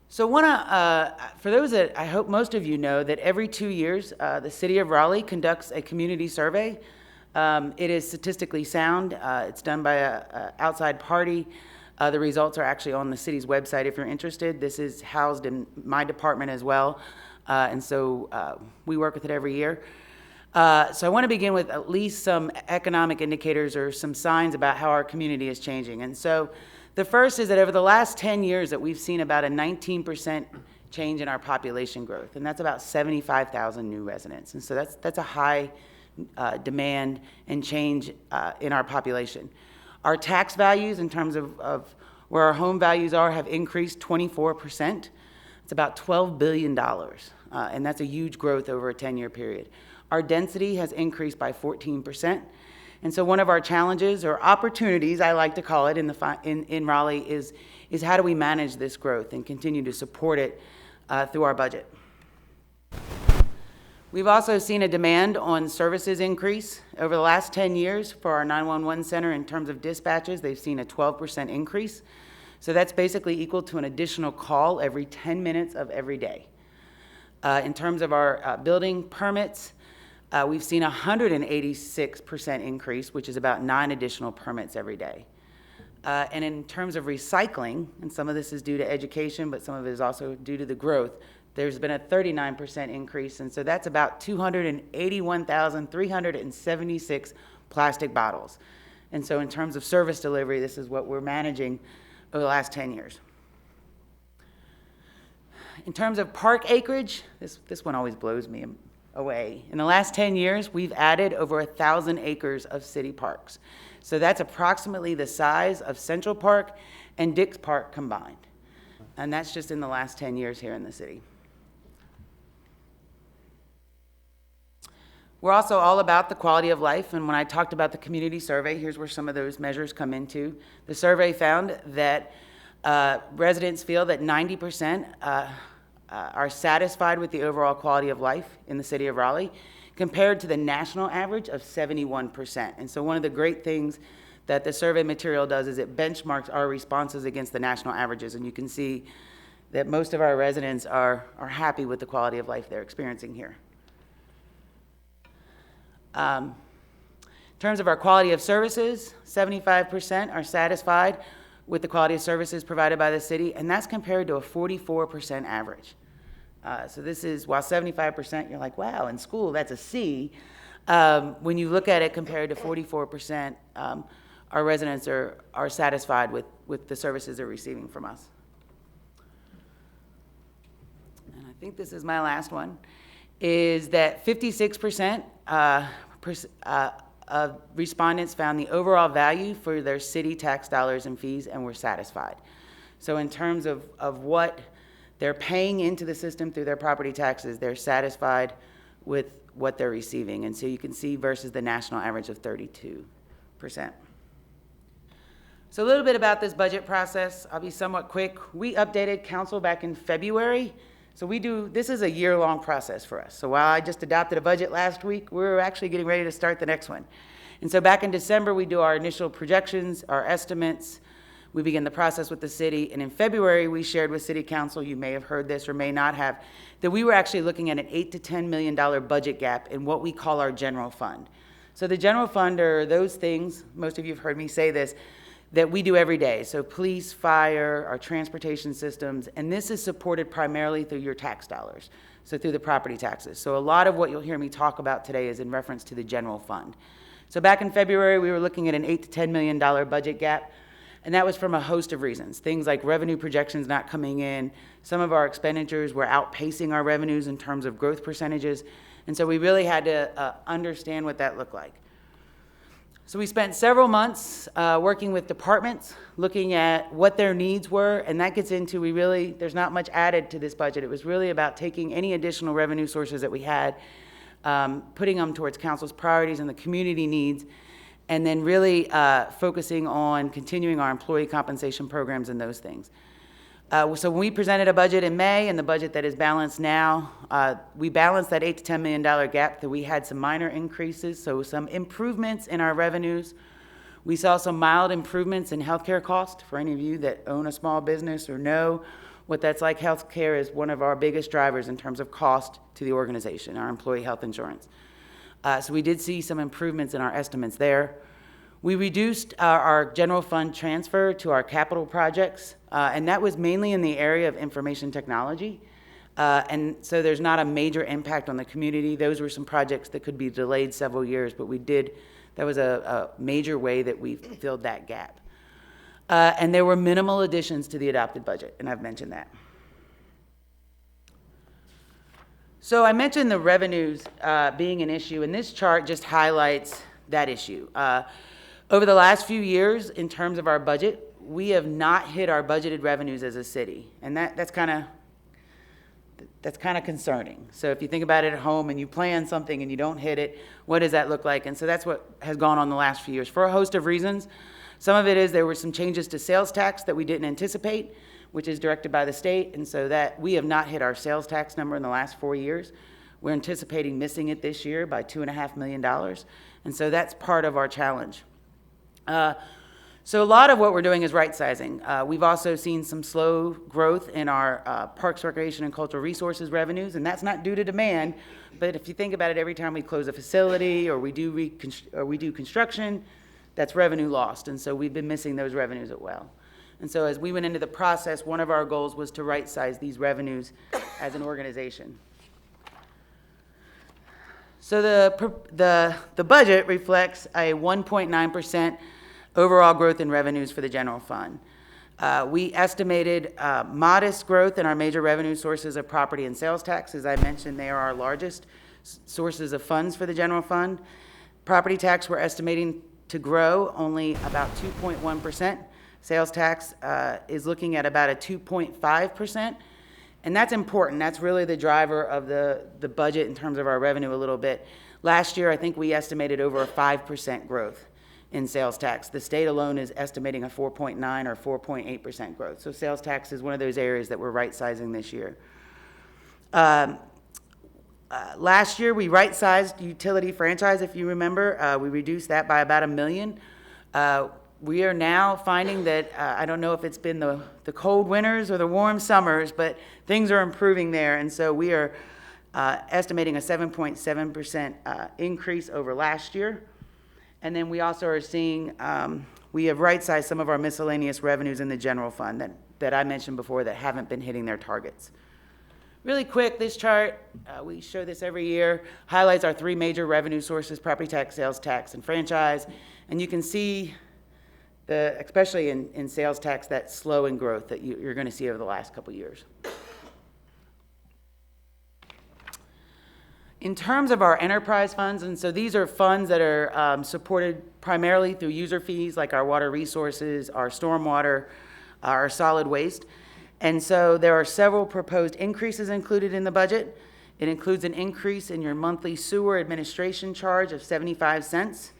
So for those that I hope most of you know, that every 2 years, the City of Raleigh conducts a community survey. It is statistically sound. It's done by an outside party. The results are actually on the city's website if you're interested. This is housed in my department as well. And so we work with it every year. So I want to begin with at least some economic indicators or some signs about how our community is changing. And so the first is that over the last 10 years that we've seen about a 19% change in our population growth, and that's about 75,000 new residents. And so that's a high demand and change in our population. Our tax values in terms of where our home values are have increased 24%. It's about $12 billion, and that's a huge growth over a 10-year period. Our density has increased by 14%. And so one of our challenges or opportunities, I like to call it, in Raleigh is how do we manage this growth and continue to support it through our budget. We've also seen a demand on services increase. Over the last 10 years for our 911 center in terms of dispatches, they've seen a 12% increase. So that's basically equal to an additional call every 10 minutes of every day. In terms of our building permits, we've seen a 186% increase, which is about 9 additional permits every day. And in terms of recycling, and some of this is due to education, but some of it is also due to the growth, there's been a 39% increase, and so that's about 281,376 plastic bottles. And so in terms of service delivery, this is what we're managing over the last 10 years. In terms of park acreage, this one always blows me away. In the last 10 years, we've added over 1,000 acres of city parks. So that's approximately the size of Central Park and Dix Park combined. And that's just in the last 10 years here in the city. We're also all about the quality of life, and when I talked about the community survey, here's where some of those measures come into. The survey found that residents feel that 90% are satisfied with the overall quality of life in the city of Raleigh, compared to the national average of 71%. And so one of the great things that the survey material does is it benchmarks our responses against the national averages, and you can see that most of our residents are happy with the quality of life they're experiencing here. In terms of our quality of services, 75% are satisfied with the quality of services provided by the city, and that's compared to a 44% average. So this is, while 75%, you're like, wow, in school, that's a C. When you look at it compared to 44%, our residents are satisfied with the services they're receiving from us. And I think this is my last one, is that 56% of respondents found the overall value for their city tax dollars and fees and were satisfied. So in terms of what they're paying into the system through their property taxes, they're satisfied with what they're receiving. And so you can see versus the national average of 32%. So a little bit about this budget process. I'll be somewhat quick. We updated council back in February. So this is a year-long process for us. So while I just adopted a budget last week, we're actually getting ready to start the next one. And so back in December, we do our initial projections, our estimates. We begin the process with the city. And in February, we shared with City Council, you may have heard this or may not have, that we were actually looking at an $8 to $10 million budget gap in what we call our general fund. So the general fund are those things, most of you have heard me say this, that we do every day. So police, fire, our transportation systems, and this is supported primarily through your tax dollars, so through the property taxes. So a lot of what you'll hear me talk about today is in reference to the general fund. So back in February, we were looking at an $8 to $10 million budget gap, and that was from a host of reasons. Things like revenue projections not coming in, some of our expenditures were outpacing our revenues in terms of growth percentages, and so we really had to understand what that looked like. So we spent several months working with departments, looking at what their needs were, and that gets into there's not much added to this budget. It was really about taking any additional revenue sources that we had, putting them towards council's priorities and the community needs, and then really focusing on continuing our employee compensation programs and those things. So when we presented a budget in May and the budget that is balanced now, we balanced that $8 to $10 million gap that we had some minor increases, so some improvements in our revenues. We saw some mild improvements in healthcare costs. For any of you that own a small business or know what that's like, healthcare is one of our biggest drivers in terms of cost to the organization, our employee health insurance. So we did see some improvements in our estimates there. We reduced our general fund transfer to our capital projects, and that was mainly in the area of information technology. And so there's not a major impact on the community. Those were some projects that could be delayed several years, but that was a major way that we filled that gap. And there were minimal additions to the adopted budget, and I've mentioned that. So I mentioned the revenues being an issue, and this chart just highlights that issue. Over the last few years, in terms of our budget, we have not hit our budgeted revenues as a city, and that's kind of concerning. So if you think about it at home and you plan something and you don't hit it, what does that look like? And so that's what has gone on the last few years for a host of reasons. Some of it is there were some changes to sales tax that we didn't anticipate, which is directed by the state, and so that we have not hit our sales tax number in the last 4 years. We're anticipating missing it this year by $2.5 million, and so that's part of our challenge. So a lot of what we're doing is right sizing. We've also seen some slow growth in our Parks, Recreation, and Cultural Resources revenues, and that's not due to demand, but if you think about it, every time we close a facility or we do construction, that's revenue lost, and so we've been missing those revenues as well. And so as we went into the process, one of our goals was to right size these revenues as an organization. So the budget reflects a 1.9% overall growth in revenues for the general fund. We estimated modest growth in our major revenue sources of property and sales tax. As I mentioned, they are our largest sources of funds for the general fund. Property tax we're estimating to grow only about 2.1%. Sales tax is looking at about a 2.5%. And that's important. That's really the driver of the budget in terms of our revenue a little bit. Last year, I think we estimated over a 5% growth in sales tax. The state alone is estimating a 4.9 or 4.8% growth. So sales tax is one of those areas that we're right-sizing this year. Last year, we right-sized utility franchise, if you remember. We reduced that by about $1 million. We are now finding that, I don't know if it's been the cold winters or the warm summers, but things are improving there. And so we are estimating a 7.7% increase over last year. And then we also are seeing, we have right-sized some of our miscellaneous revenues in the general fund that I mentioned before that haven't been hitting their targets. Really quick, this chart, we show this every year, highlights our three major revenue sources: property tax, sales tax, and franchise. And you can see, especially in sales tax, that slow in growth that you're going to see over the last couple years. In terms of our enterprise funds, and so these are funds that are supported primarily through user fees, like our water resources, our stormwater, our solid waste. And so there are several proposed increases included in the budget. It includes an increase in your monthly sewer administration charge of 75 cents.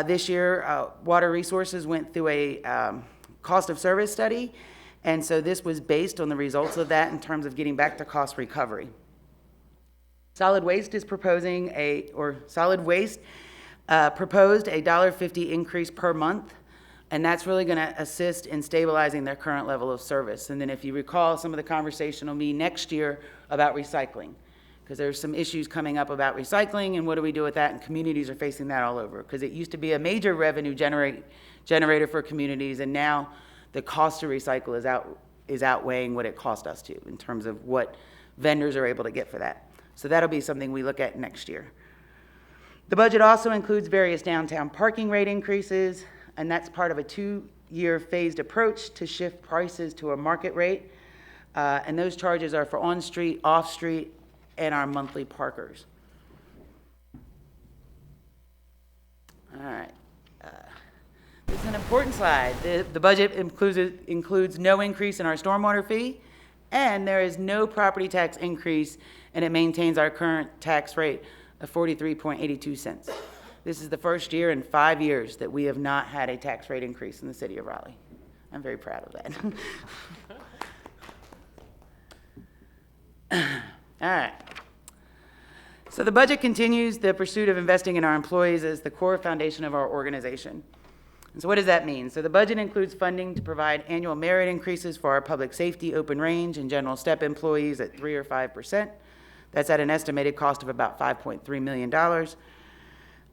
This year, Water Resources went through a cost of service study, and so this was based on the results of that in terms of getting back to cost recovery. Solid Waste is proposed a $1.50 increase per month, and that's really going to assist in stabilizing their current level of service. And then if you recall, some of the conversation will be next year about recycling, because there's some issues coming up about recycling and what do we do with that, and communities are facing that all over, because it used to be a major revenue generator for communities, and now the cost to recycle is outweighing what it cost us to in terms of what vendors are able to get for that. So that'll be something we look at next year. The budget also includes various downtown parking rate increases, and that's part of a 2-year phased approach to shift prices to a market rate. And those charges are for on-street, off-street, and our monthly parkers. All right. This is an important slide. The budget includes no increase in our stormwater fee, and there is no property tax increase, and it maintains our current tax rate of 43.82 cents. This is the first year in 5 years that we have not had a tax rate increase in the city of Raleigh. I'm very proud of that. All right. So the budget continues the pursuit of investing in our employees as the core foundation of our organization. And so what does that mean? So the budget includes funding to provide annual merit increases for our public safety, open range, and general step employees at 3 or 5%. That's at an estimated cost of about $5.3 million.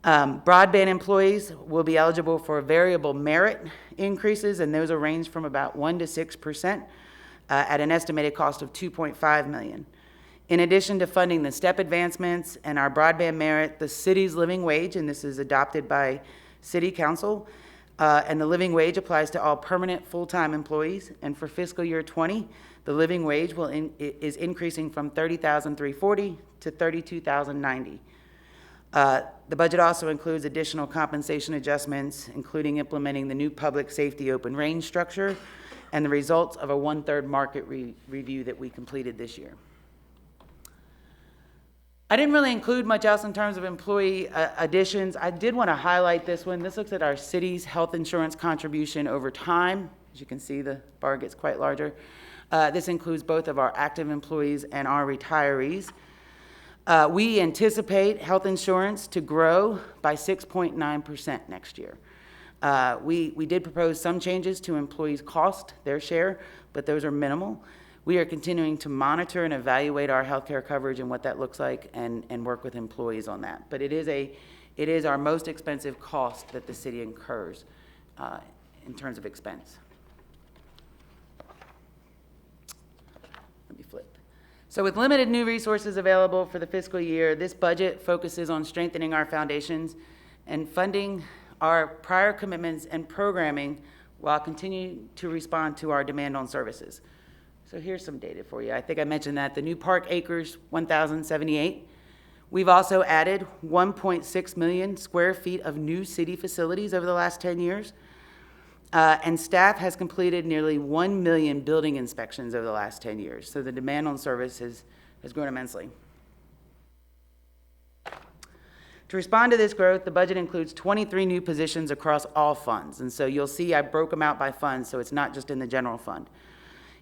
Broadband employees will be eligible for variable merit increases, and those will range from about 1 to 6% at an estimated cost of $2.5 million. In addition to funding the step advancements and our broadband merit, the city's living wage, and this is adopted by City Council, and the living wage applies to all permanent full-time employees. And for fiscal year 20, the living wage is increasing from $30,340 to $32,090. The budget also includes additional compensation adjustments, including implementing the new public safety open range structure and the results of a 1/3 market review that we completed this year. I didn't really include much else in terms of employee additions. I did want to highlight this one. This looks at our city's health insurance contribution over time. As you can see, the bar gets quite larger. This includes both of our active employees and our retirees. We anticipate health insurance to grow by 6.9% next year. We did propose some changes to employees' cost, their share, but those are minimal. We are continuing to monitor and evaluate our healthcare coverage and what that looks like and work with employees on that. But it is our most expensive cost that the city incurs in terms of expense. Let me flip. So with limited new resources available for the fiscal year, this budget focuses on strengthening our foundations and funding our prior commitments and programming while continuing to respond to our demand on services. So here's some data for you. I think I mentioned that. The new park acres, 1,078. We've also added 1.6 million square feet of new city facilities over the last 10 years. And staff has completed nearly 1 million building inspections over the last 10 years. So the demand on service has grown immensely. To respond to this growth, the budget includes 23 new positions across all funds. And so you'll see I broke them out by funds, so it's not just in the general fund.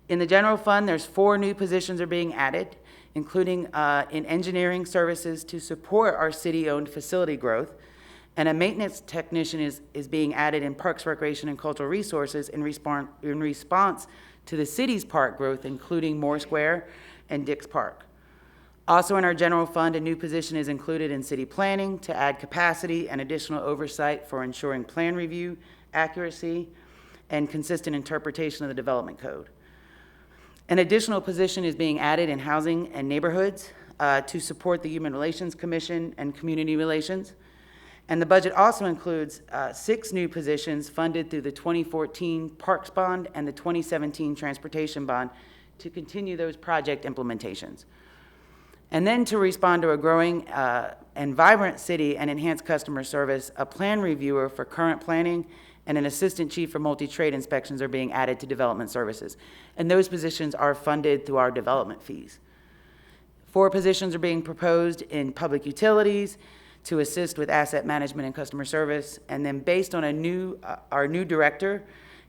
In the general fund, there's 4 new positions are being added, including in engineering services to support our city-owned facility growth, and a maintenance technician is being added in Parks, Recreation, and Cultural Resources in response to the city's park growth, including Moore Square and Dix Park. Also in our general fund, a new position is included in city planning to add capacity and additional oversight for ensuring plan review, accuracy, and consistent interpretation of the development code. An additional position is being added in housing and neighborhoods to support the Human Relations Commission and community relations. And the budget also includes 6 new positions funded through the 2014 Parks Bond and the 2017 Transportation Bond to continue those project implementations. And then to respond to a growing and vibrant city and enhance customer service, a plan reviewer for current planning and an assistant chief for multi-trade inspections are being added to development services. And those positions are funded through our development fees. 4 positions are being proposed in public utilities to assist with asset management and customer service. And then based on our new director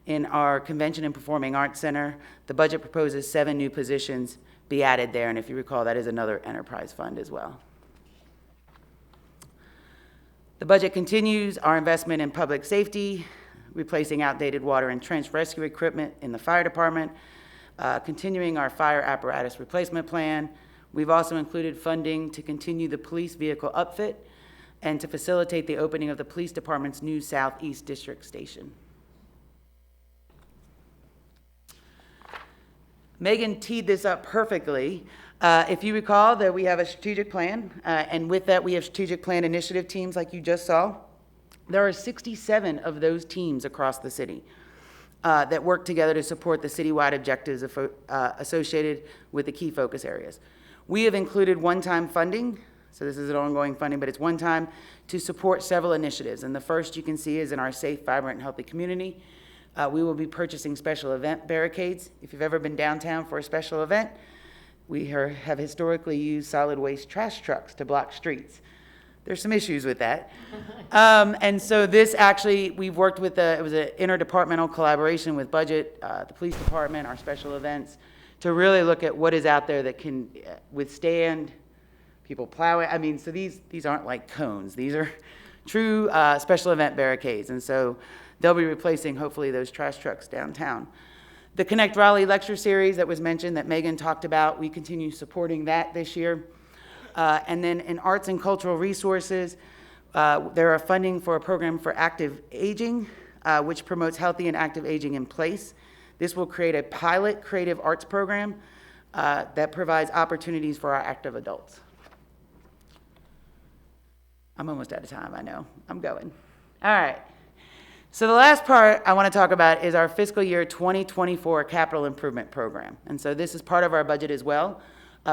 in our Convention and Performing Arts Center, the budget proposes 7 new positions be added there. And if you recall, that is another enterprise fund as well. The budget continues our investment in public safety, replacing outdated water and trench rescue equipment in the fire department, continuing our fire apparatus replacement plan. We've also included funding to continue the police vehicle upfit and to facilitate the opening of the police department's new Southeast District Station. Megan teed this up perfectly. If you recall that we have a strategic plan, and with that we have strategic plan initiative teams like you just saw. There are 67 of those teams across the city that work together to support the citywide objectives associated with the key focus areas. We have included one-time funding, so this is an ongoing funding, but it's one time to support several initiatives. And the first you can see is in our safe, vibrant, and healthy community. We will be purchasing special event barricades. If you've ever been downtown for a special event, we have historically used solid waste trash trucks to block streets. There's some issues with that. And so this actually, we've worked with, it was an interdepartmental collaboration with budget, the police department, our special events, to really look at what is out there that can withstand people plowing. I mean, so these aren't like cones. These are true special event barricades. And so they'll be replacing, hopefully, those trash trucks downtown. The Connect Raleigh lecture series that was mentioned that Megan talked about, we continue supporting that this year. And then in arts and cultural resources, there are funding for a program for active aging, which promotes healthy and active aging in place. This will create a pilot creative arts program that provides opportunities for our active adults. I'm almost out of time, I know. I'm going. All right. So the last part I want to talk about is our fiscal year 2024 capital improvement program. And so this is part of our budget as well.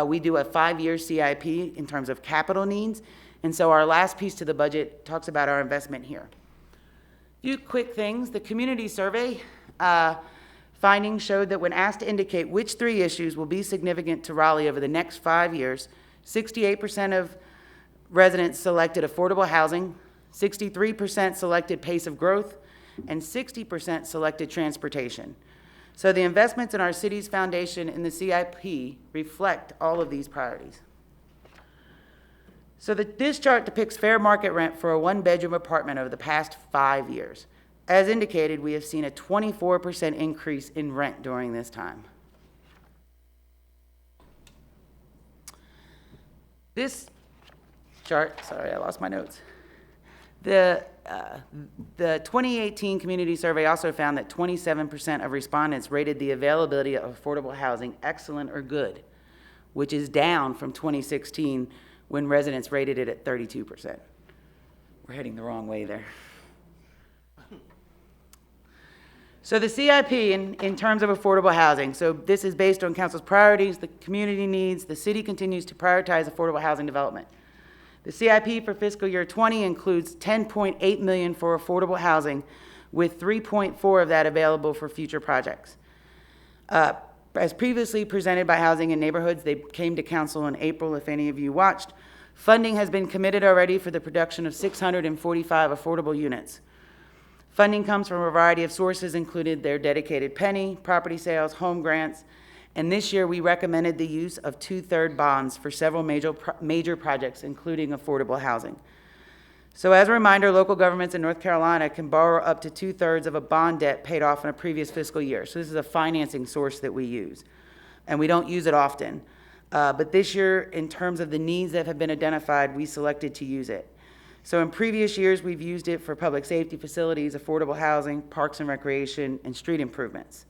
We do a 5-year CIP in terms of capital needs. And so our last piece to the budget talks about our investment here. A few quick things. The community survey findings showed that when asked to indicate which 3 issues will be significant to Raleigh over the next 5 years, 68% of residents selected affordable housing, 63% selected pace of growth, and 60% selected transportation. So the investments in our city's foundation in the CIP reflect all of these priorities. So this chart depicts fair market rent for a 1-bedroom apartment over the past 5 years. As indicated, we have seen a 24% increase in rent during this time. This chart, sorry, I lost my notes. The 2018 community survey also found that 27% of respondents rated the availability of affordable housing excellent or good, which is down from 2016 when residents rated it at 32%. We're heading the wrong way there. So the CIP in terms of affordable housing, so this is based on council's priorities, the community needs. The city continues to prioritize affordable housing development. The CIP for fiscal year 20 includes $10.8 million for affordable housing, with $3.4 of that available for future projects. As previously presented by Housing and Neighborhoods, they came to council in April, if any of you watched. Funding has been committed already for the production of 645 affordable units. Funding comes from a variety of sources, including their dedicated penny, property sales, home grants, and this year we recommended the use of 2/3 bonds for several major projects, including affordable housing. So as a reminder, local governments in North Carolina can borrow up to 2/3 of a bond debt paid off in a previous fiscal year. So this is a financing source that we use, and we don't use it often. But this year, in terms of the needs that have been identified, we selected to use it. So in previous years, we've used it for public safety facilities, affordable housing, parks and recreation, and street improvements.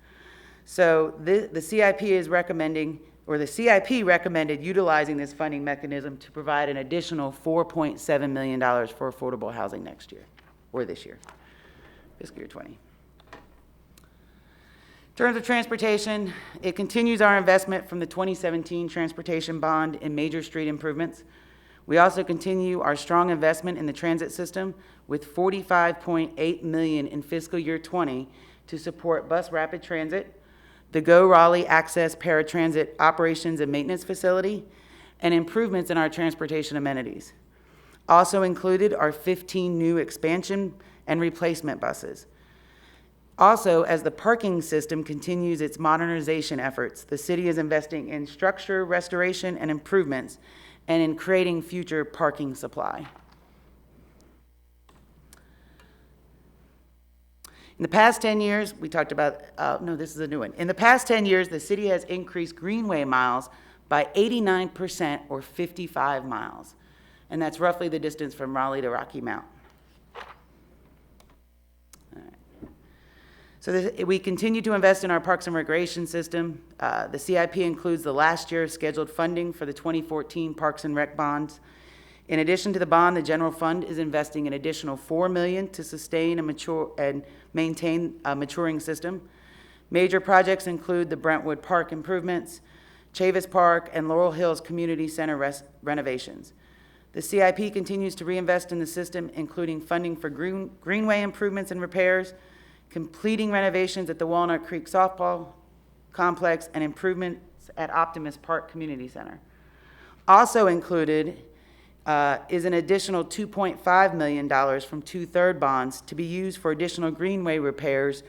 So the CIP is recommending, or the CIP recommended utilizing this funding mechanism to provide an additional $4.7 million for affordable housing next year, or this year, fiscal year 20. In terms of transportation, it continues our investment from the 2017 transportation bond in major street improvements. We also continue our strong investment in the transit system with $45.8 million in fiscal year 20 to support bus rapid transit, the Go Raleigh Access Paratransit Operations and Maintenance Facility, and improvements in our transportation amenities. Also included are 15 new expansion and replacement buses. Also, as the parking system continues its modernization efforts, the city is investing in structure restoration and improvements and in creating future parking supply. In the past 10 years, we talked about, no, this is a new one. In the past 10 years, the city has increased greenway miles by 89% or 55 miles. And that's roughly the distance from Raleigh to Rocky Mount. So we continue to invest in our parks and recreation system. The CIP includes the last year of scheduled funding for the 2014 Parks and Rec bonds. In addition to the bond, the general fund is investing an additional $4 million to sustain and maintain a maturing system. Major projects include the Brentwood Park improvements, Chavis Park, and Laurel Hills Community Center renovations. The CIP continues to reinvest in the system, including funding for greenway improvements and repairs, completing renovations at the Walnut Creek Softball Complex, and improvements at Optimus Park Community Center. Also included is an additional $2.5 million from 2/3 bonds to be used for additional greenway repairs,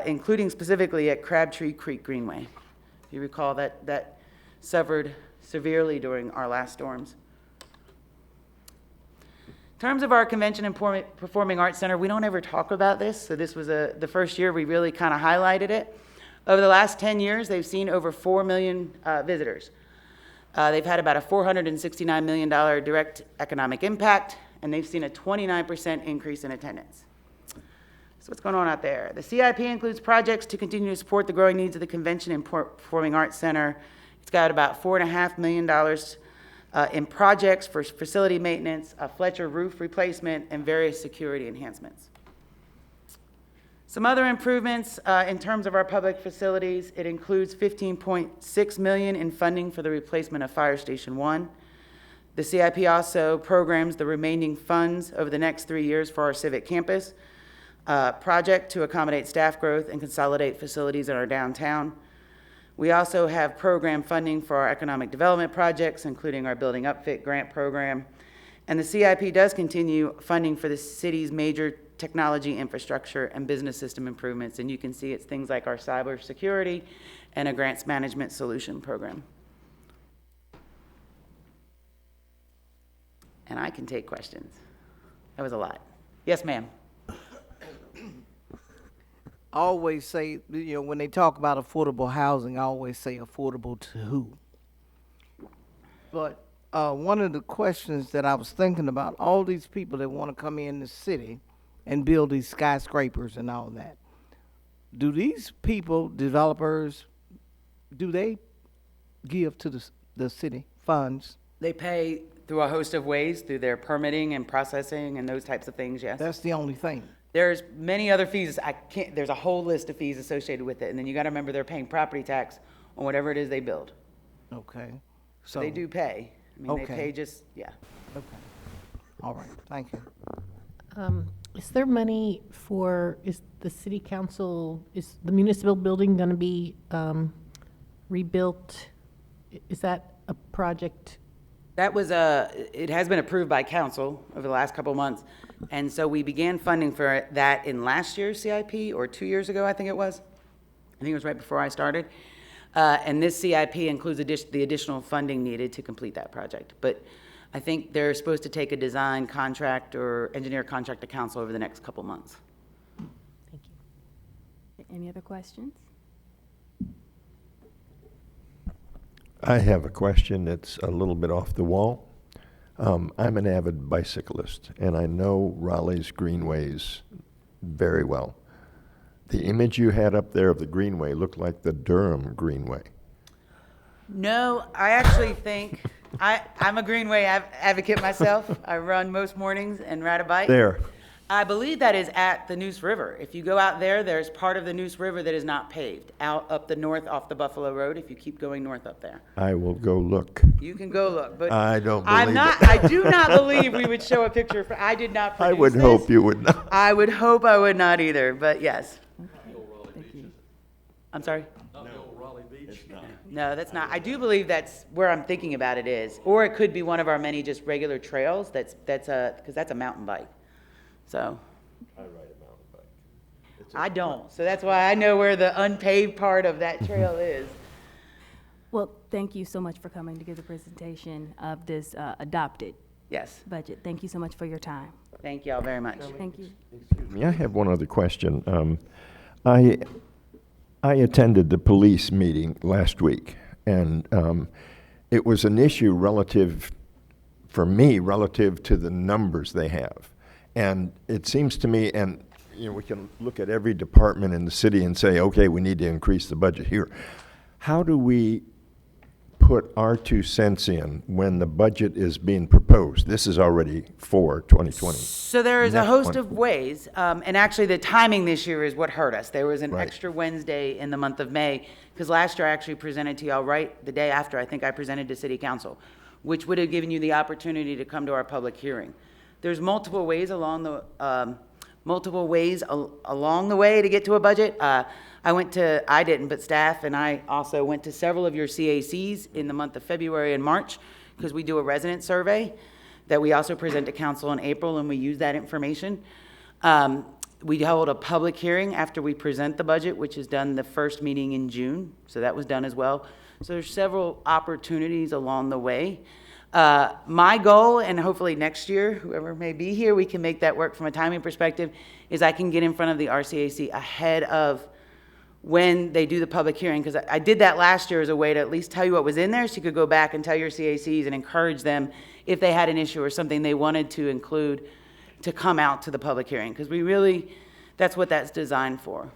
including specifically at Crabtree Creek Greenway. If you recall, that suffered severely during our last storms. In terms of our Convention and Performing Arts Center, we don't ever talk about this, so this was the first year we really kind of highlighted it. Over the last 10 years, they've seen over 4 million visitors. They've had about a $469 million direct economic impact, and they've seen a 29% increase in attendance. So what's going on out there? The CIP includes projects to continue to support the growing needs of the Convention and Performing Arts Center. It's got about $4.5 million in projects for facility maintenance, a Fletcher roof replacement, and various security enhancements. Some other improvements in terms of our public facilities, it includes $15.6 million in funding for the replacement of Fire Station 1. The CIP also programs the remaining funds over the next 3 years for our civic campus project to accommodate staff growth and consolidate facilities in our downtown. We also have program funding for our economic development projects, including our Building Upfit grant program. And the CIP does continue funding for the city's major technology infrastructure and business system improvements. And you can see it's things like our cybersecurity and a grants management solution program. And I can take questions. That was a lot. Yes, ma'am. I always say, when they talk about affordable housing, I always say affordable to who? But one of the questions that I was thinking about, all these people that want to come in the city and build these skyscrapers and all that, do these people, developers, do they give to the city funds? They pay through a host of ways, through their permitting and processing and those types of things, yes. That's the only thing. There's many other fees. There's a whole list of fees associated with it. And then you got to remember they're paying property tax on whatever it is they build. Okay. So they do pay. I mean, okay. They pay just, yeah. Okay. All right. Thank you. Is there money is the city council, is the municipal building going to be rebuilt? Is that a project? That was it has been approved by council over the last couple of months. And so we began funding for that in last year's CIP, or 2 years ago, I think it was. I think it was right before I started. And this CIP includes the additional funding needed to complete that project. But I think they're supposed to take a design contract or engineer contract to council over the next couple months. Thank you. Any other questions? I have a question that's a little bit off the wall. I'm an avid bicyclist, and I know Raleigh's greenways very well. The image you had up there of the greenway looked like the Durham Greenway. No, I actually think, I'm a greenway advocate myself. I run most mornings and ride a bike. There. I believe that is at the Neuse River. If you go out there, there's part of the Neuse River that is not paved, out up the north off the Buffalo Road, if you keep going north up there. I will go look. You can go look, but I don't I'm believe not, it. I do not believe we would show a picture, I did not produce I would this. hope you would not. I would hope I would not either, but yes. I'm sorry? No, that's not. I do believe that's where I'm thinking about it is. Or it could be one of our many just regular trails because that's a mountain bike. So. I ride a mountain bike. I don't. So that's why I know where the unpaved part of that trail is. Well, thank you so much for coming to give the presentation of this adopted Yes. budget. Thank you so much for your time. Thank y'all very much. Thank you. I have one other question. I attended the police meeting last week, and it was an issue for me, relative to the numbers they have. And it seems to me, and we can look at every department in the city and say, okay, we need to increase the budget here. How do we put our 2 cents in when the budget is being proposed? This is already for 2020. So there is a host of ways, and actually the timing this year is what hurt us. There was an Right. extra Wednesday in the month of May, because last year I actually presented to y'all right the day after I think I presented to City Council, which would have given you the opportunity to come to our public hearing. There's multiple ways along the way to get to a budget. I didn't, but staff and I also went to several of your CACs in the month of February and March, because we do a resident survey that we also present to council in April, and we use that information. We held a public hearing after we present the budget, which is done the first meeting in June, so that was done as well. So there's several opportunities along the way. My goal, and hopefully next year, whoever may be here, we can make that work from a timing perspective, is I can get in front of the RCAC ahead of when they do the public hearing, because I did that last year as a way to at least tell you what was in there, so you could go back and tell your CACs and encourage them if they had an issue or something they wanted to include to come out to the public hearing, because that's what that's designed for.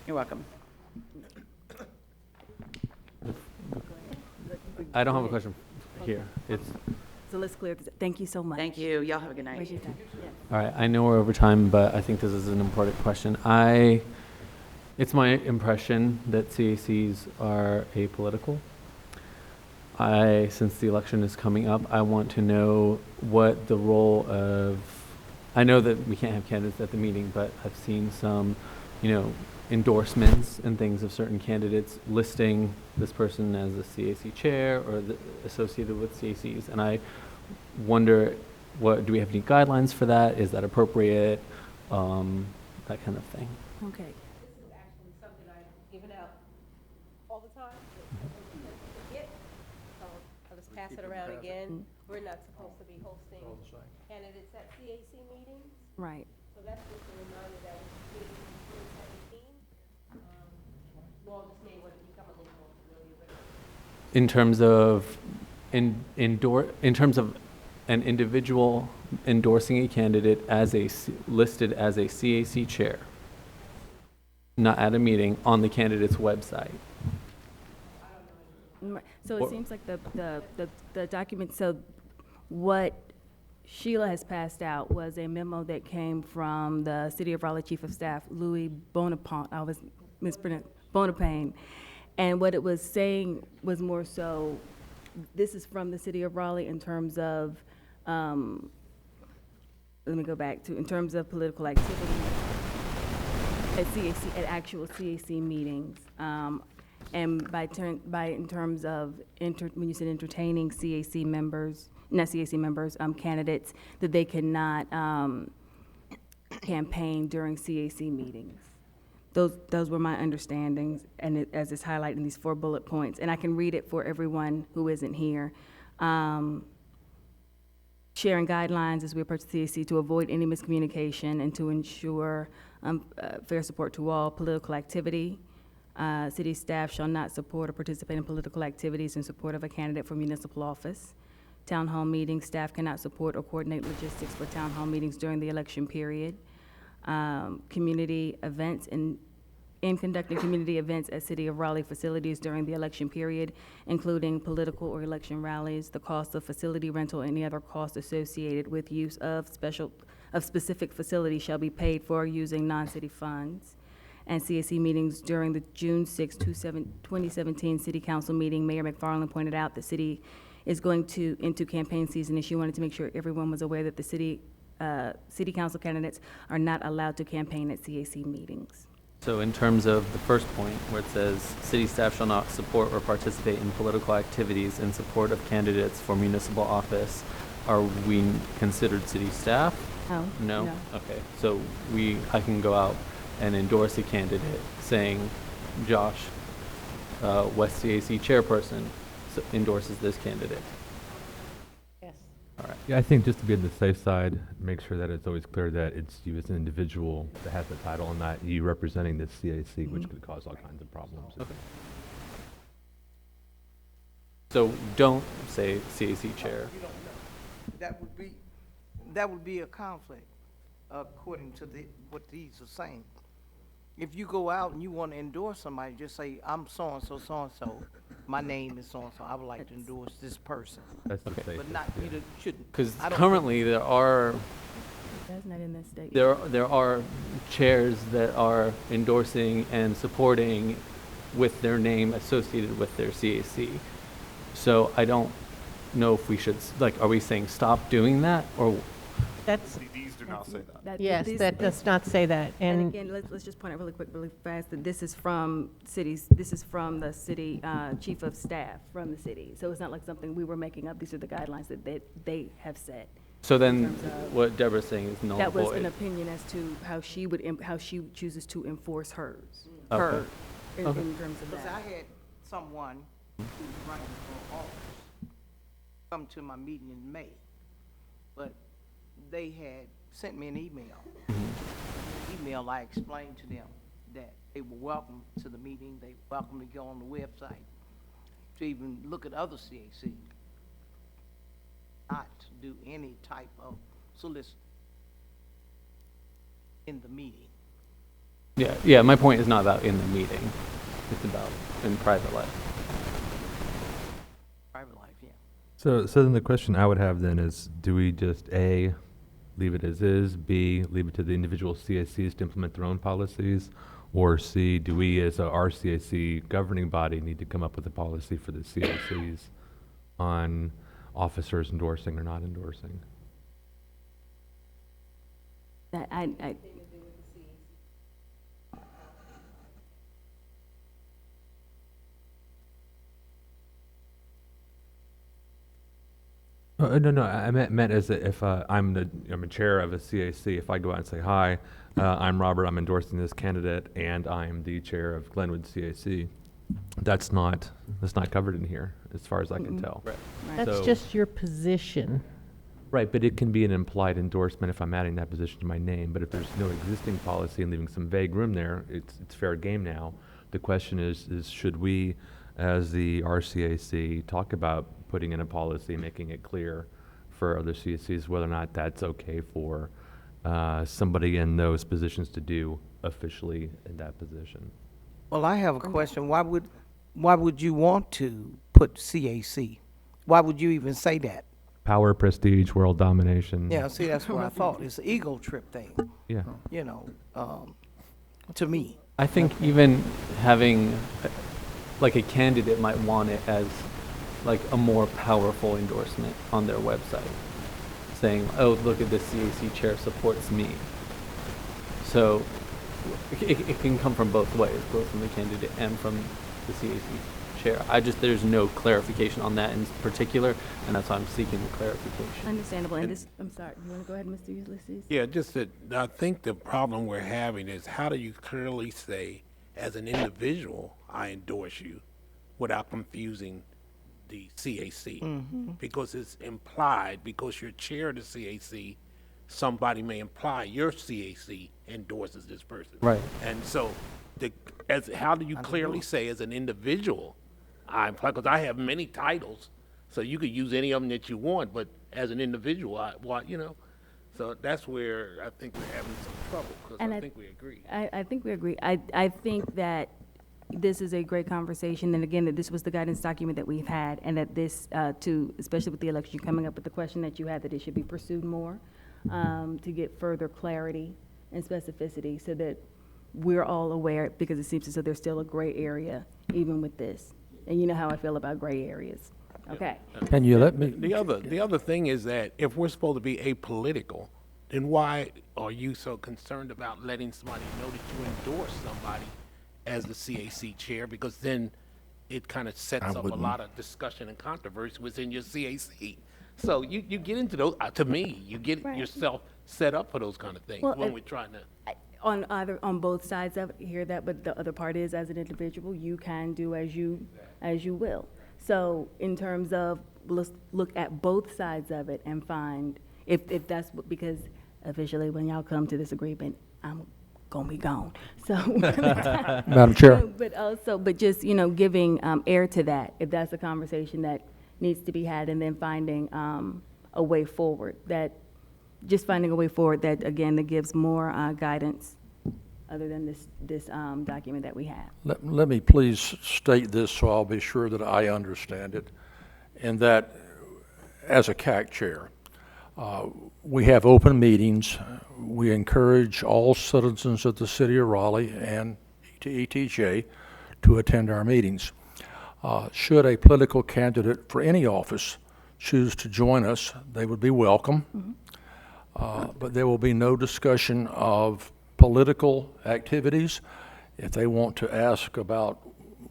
You're welcome. I don't have a question here. So let's clear. Thank you so much. Thank you. Y'all have a good night. Appreciate that. All right, I know we're over time, but I think this is an important question. It's my impression that CACs are apolitical. Since the election is coming up, I want to know what the role of, I know that we can't have candidates at the meeting, but I've seen some, endorsements and things of certain candidates listing this person as a CAC chair or associated with CACs. And I wonder, do we have any guidelines for that? Is that appropriate? That kind of thing. Okay. This is actually something I give out all the time. So I'll just pass it around again. We're not supposed to be hosting candidates at CAC meetings. Right. So that's just a reminder that we did in 2017. Well, just may want to become a little more familiar with it. In terms of an individual endorsing a candidate listed as a CAC chair, not at a meeting, on the candidate's website. So it seems like the document, so what Sheila has passed out was a memo that came from the City of Raleigh Chief of Staff, Louis Bonaparte, I was mispronounced, Bonapane. And what it was saying was more so, this is from the City of Raleigh in terms of, let me go back to, in terms of political activity at CAC, at actual CAC meetings. And in terms of, when you said entertaining CAC members, not CAC members, candidates, that they cannot campaign during CAC meetings. Those were my understandings, and as it's highlighted in these 4 bullet points, and I can read it for everyone who isn't here. Sharing guidelines as we approach the CAC to avoid any miscommunication and to ensure fair support to all political activity. City staff shall not support or participate in political activities in support of a candidate for municipal office. Town hall meetings, staff cannot support or coordinate logistics for town hall meetings during the election period. Community events in conducting community events at City of Raleigh facilities during the election period, including political or election rallies, the cost of facility rental, and any other cost associated with use of of specific facilities shall be paid for using non-city funds. And CAC meetings during the June 6, 2017 City Council meeting, Mayor McFarland pointed out the city is going into campaign season, and she wanted to make sure everyone was aware that the city council candidates are not allowed to campaign at CAC meetings. So in terms of the first point, where it says, city staff shall not support or participate in political activities in support of candidates for municipal office, are we considered city staff? No. No? No. Okay, so I can go out and endorse a candidate saying, Josh, West CAC chairperson, endorses this candidate. Yes. All right. Yeah, I think just to be on the safe side, make sure that it's always clear that it's you as an individual that has the title and not you representing the CAC, which could cause all kinds of problems. Okay. So don't say CAC chair. That would be a conflict, according to what these are saying. If you go out and you want to endorse somebody, just say, I'm so-and-so, so-and-so, my name is so-and-so, I would like to endorse this person. That's the Okay. safest, But not, yeah. you shouldn't. Because I don't currently there are That's not in this state. there are chairs that are endorsing and supporting with their name associated with their CAC. So I don't know if we should, are we saying stop doing that, or? That's, These do not say that. yes, that does not say that. And And again, let's just point out really quick, really fast, that this is from the city chief of staff from the city. So it's not like something we were making up. These are the guidelines that they have set. So then in terms of- what Deborah's saying is null and That was an void. opinion as to how she chooses to enforce hers. Okay. Her, in Okay. terms of Because I that. had someone who was running for office come to my meeting in May, but they had sent me an email. Email, I explained to them that they were welcome to the meeting, they were welcome to go on the website, to even look at other CAC, not to do any type of solicit in the meeting. Yeah, my point is not about in the meeting. It's about in private life. Private life, yeah. So then the question I would have then is, do we just A, leave it as is, B, leave it to the individual CACs to implement their own policies, or C, do we as a RCAC governing body need to come up with a policy for the CACs on officers endorsing or not endorsing? That I No, I meant as if I'm a chair of a CAC, if I go out and say, hi, I'm Robert, I'm endorsing this candidate, and I'm the chair of Glenwood CAC, that's not covered in here, as far as I can tell. Right. that's So- just your position. Right, but it can be an implied endorsement if I'm adding that position to my name, but if there's no existing policy and leaving some vague room there, it's fair game now. The question is should we, as the RCAC, talk about putting in a policy, making it clear for other CACs whether or not that's okay for somebody in those positions to do officially in that position? Well, I have a question. Why would you want to put CAC? Why would you even say that? Power, prestige, world domination. Yeah, see, that's what I thought. It's an ego trip thing, Yeah. you know, to me. I think even having, like a candidate might want it as like a more powerful endorsement on their website, saying, oh, look at this CAC chair supports me. So it can come from both ways, both from the candidate and from the CAC chair. There's no clarification on that in particular, and that's why I'm seeking the clarification. understandable. And this, I'm sorry, you want to go ahead, Mr. Ulysses? Yeah, just that I think the problem we're having is how do you clearly say, as an individual, I endorse you, without confusing the CAC? Because it's implied, because you're chair of the CAC, somebody may imply your CAC endorses this person. Right. And so, how do you clearly say as an individual, because I have many titles, so you could use any of them that you want, but as an individual, so that's where I think we're having some trouble, because And I think we agree. I think we agree. I think that this is a great conversation, and again, that this was the guidance document that we've had, and that this, especially with the election coming up, with the question that you had, that it should be pursued more. to get further clarity and specificity so that we're all aware, because it seems as though there's still a gray area even with this. And you know how I feel about gray areas. Okay. Can you let me? The other thing is that if we're supposed to be apolitical, then why are you so concerned about letting somebody know that you endorse somebody as the CAC chair? Because then it kind of sets up a lot of discussion and controversy within your CAC. So you get into those, to me, you get yourself set up for those kind of things when we're trying to. On both sides of it, hear that, but the other part is, as an individual, you can do as you will. So in terms of, let's look at both sides of it and find, if that's because officially when y'all come to this agreement, I'm gonna be gone. So, Madam Chair. But just, giving air to that, if that's a conversation that needs to be had, and then finding a way forward that again, that gives more guidance other than this document that we have. Let me please state this so I'll be sure that I understand it. And that as a CAC chair, we have open meetings. We encourage all citizens of the City of Raleigh and ETJ to attend our meetings. Should a political candidate for any office choose to join us, they would be welcome. But there will be no discussion of political activities. If they want to ask about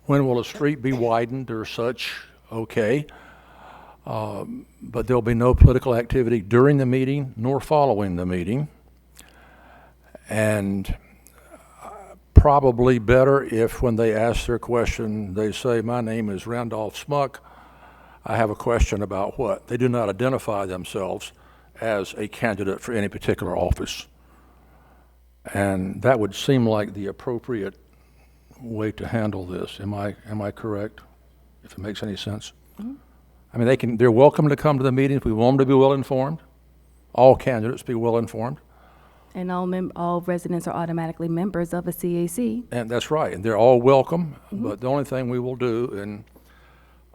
when will a street be widened or such, okay. But there'll be no political activity during the meeting nor following the meeting. And probably better if when they ask their question, they say, "My name is Randolph Smuck. I have a question about what?" They do not identify themselves as a candidate for any particular office. And that would seem like the appropriate way to handle this. Am I correct? If it makes any sense. Mm-hmm. I mean, they're welcome to come to the meetings. We want them to be well informed. All candidates be well informed. And all residents are automatically members of a CAC. And that's right. And they're all welcome. But the only thing we will do, and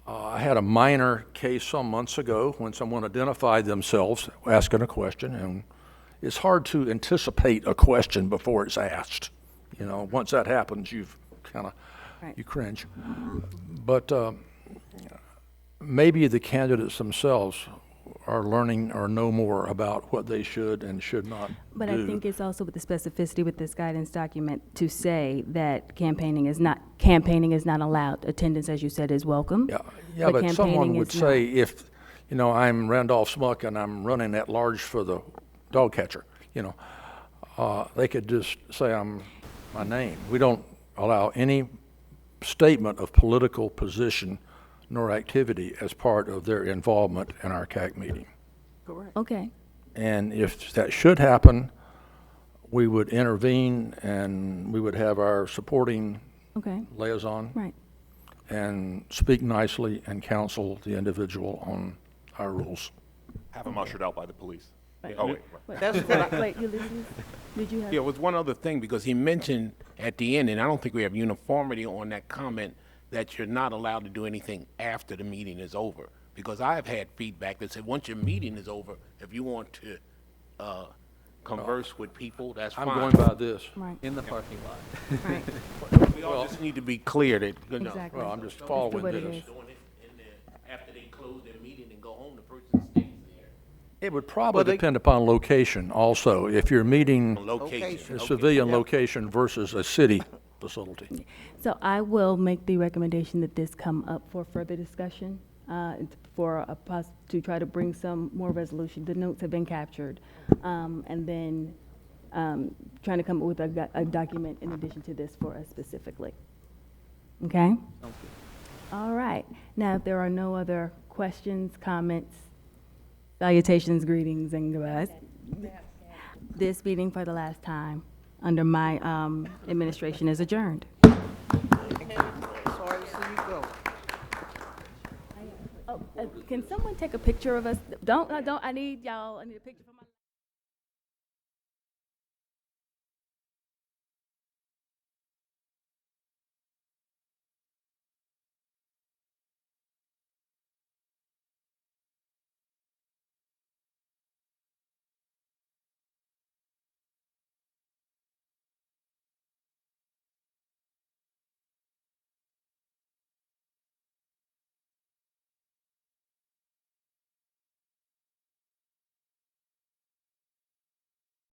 I had a minor case some months ago when someone identified themselves asking a question, and it's hard to anticipate a question before it's asked. Once that happens, you've kind of, you cringe. But maybe the candidates themselves are learning or know more about what they should and should not But do. I think it's also with the specificity with this guidance document to say that campaigning is not allowed. Attendance, as you said, is welcome. Yeah, but someone campaigning would is say, if, I'm Randolph Smuck and I'm running at large for the dog catcher, they could just say my name. We don't allow any statement of political position nor activity as part of their involvement in our CAC meeting. Correct. Okay. And if that should happen, we would intervene and we would have our supporting liaison Right. and speak nicely and counsel the individual on our rules. Have them ushered out by the police. Right. Oh, wait. Wait, Ulysses, did you have? Yeah, with one other thing, because he mentioned at the end, and I don't think we have uniformity on that comment, that you're not allowed to do anything after the meeting is over. Because I've had feedback that said, once your meeting is over, if you want to converse with people, that's fine. I'm going by this. Right. In the parking lot. Right. We all just need to be clear that, Exactly. Well, I'm just It's following what it this. is. doing it after they close their meeting and go home, the person stays there. It would probably depend upon location also. If you're meeting Location. a civilian location versus a city facility. So I will make the recommendation that this come up for further discussion, to try to bring some more resolution. The notes have been captured. And then trying to come up with a document in addition to this for us specifically. Okay? All right. Now, if there are no other questions, comments, salutations, greetings, and goodbyes, this meeting for the last time under my administration is adjourned. Sorry to see you go. Can someone take a picture of us? I need a picture from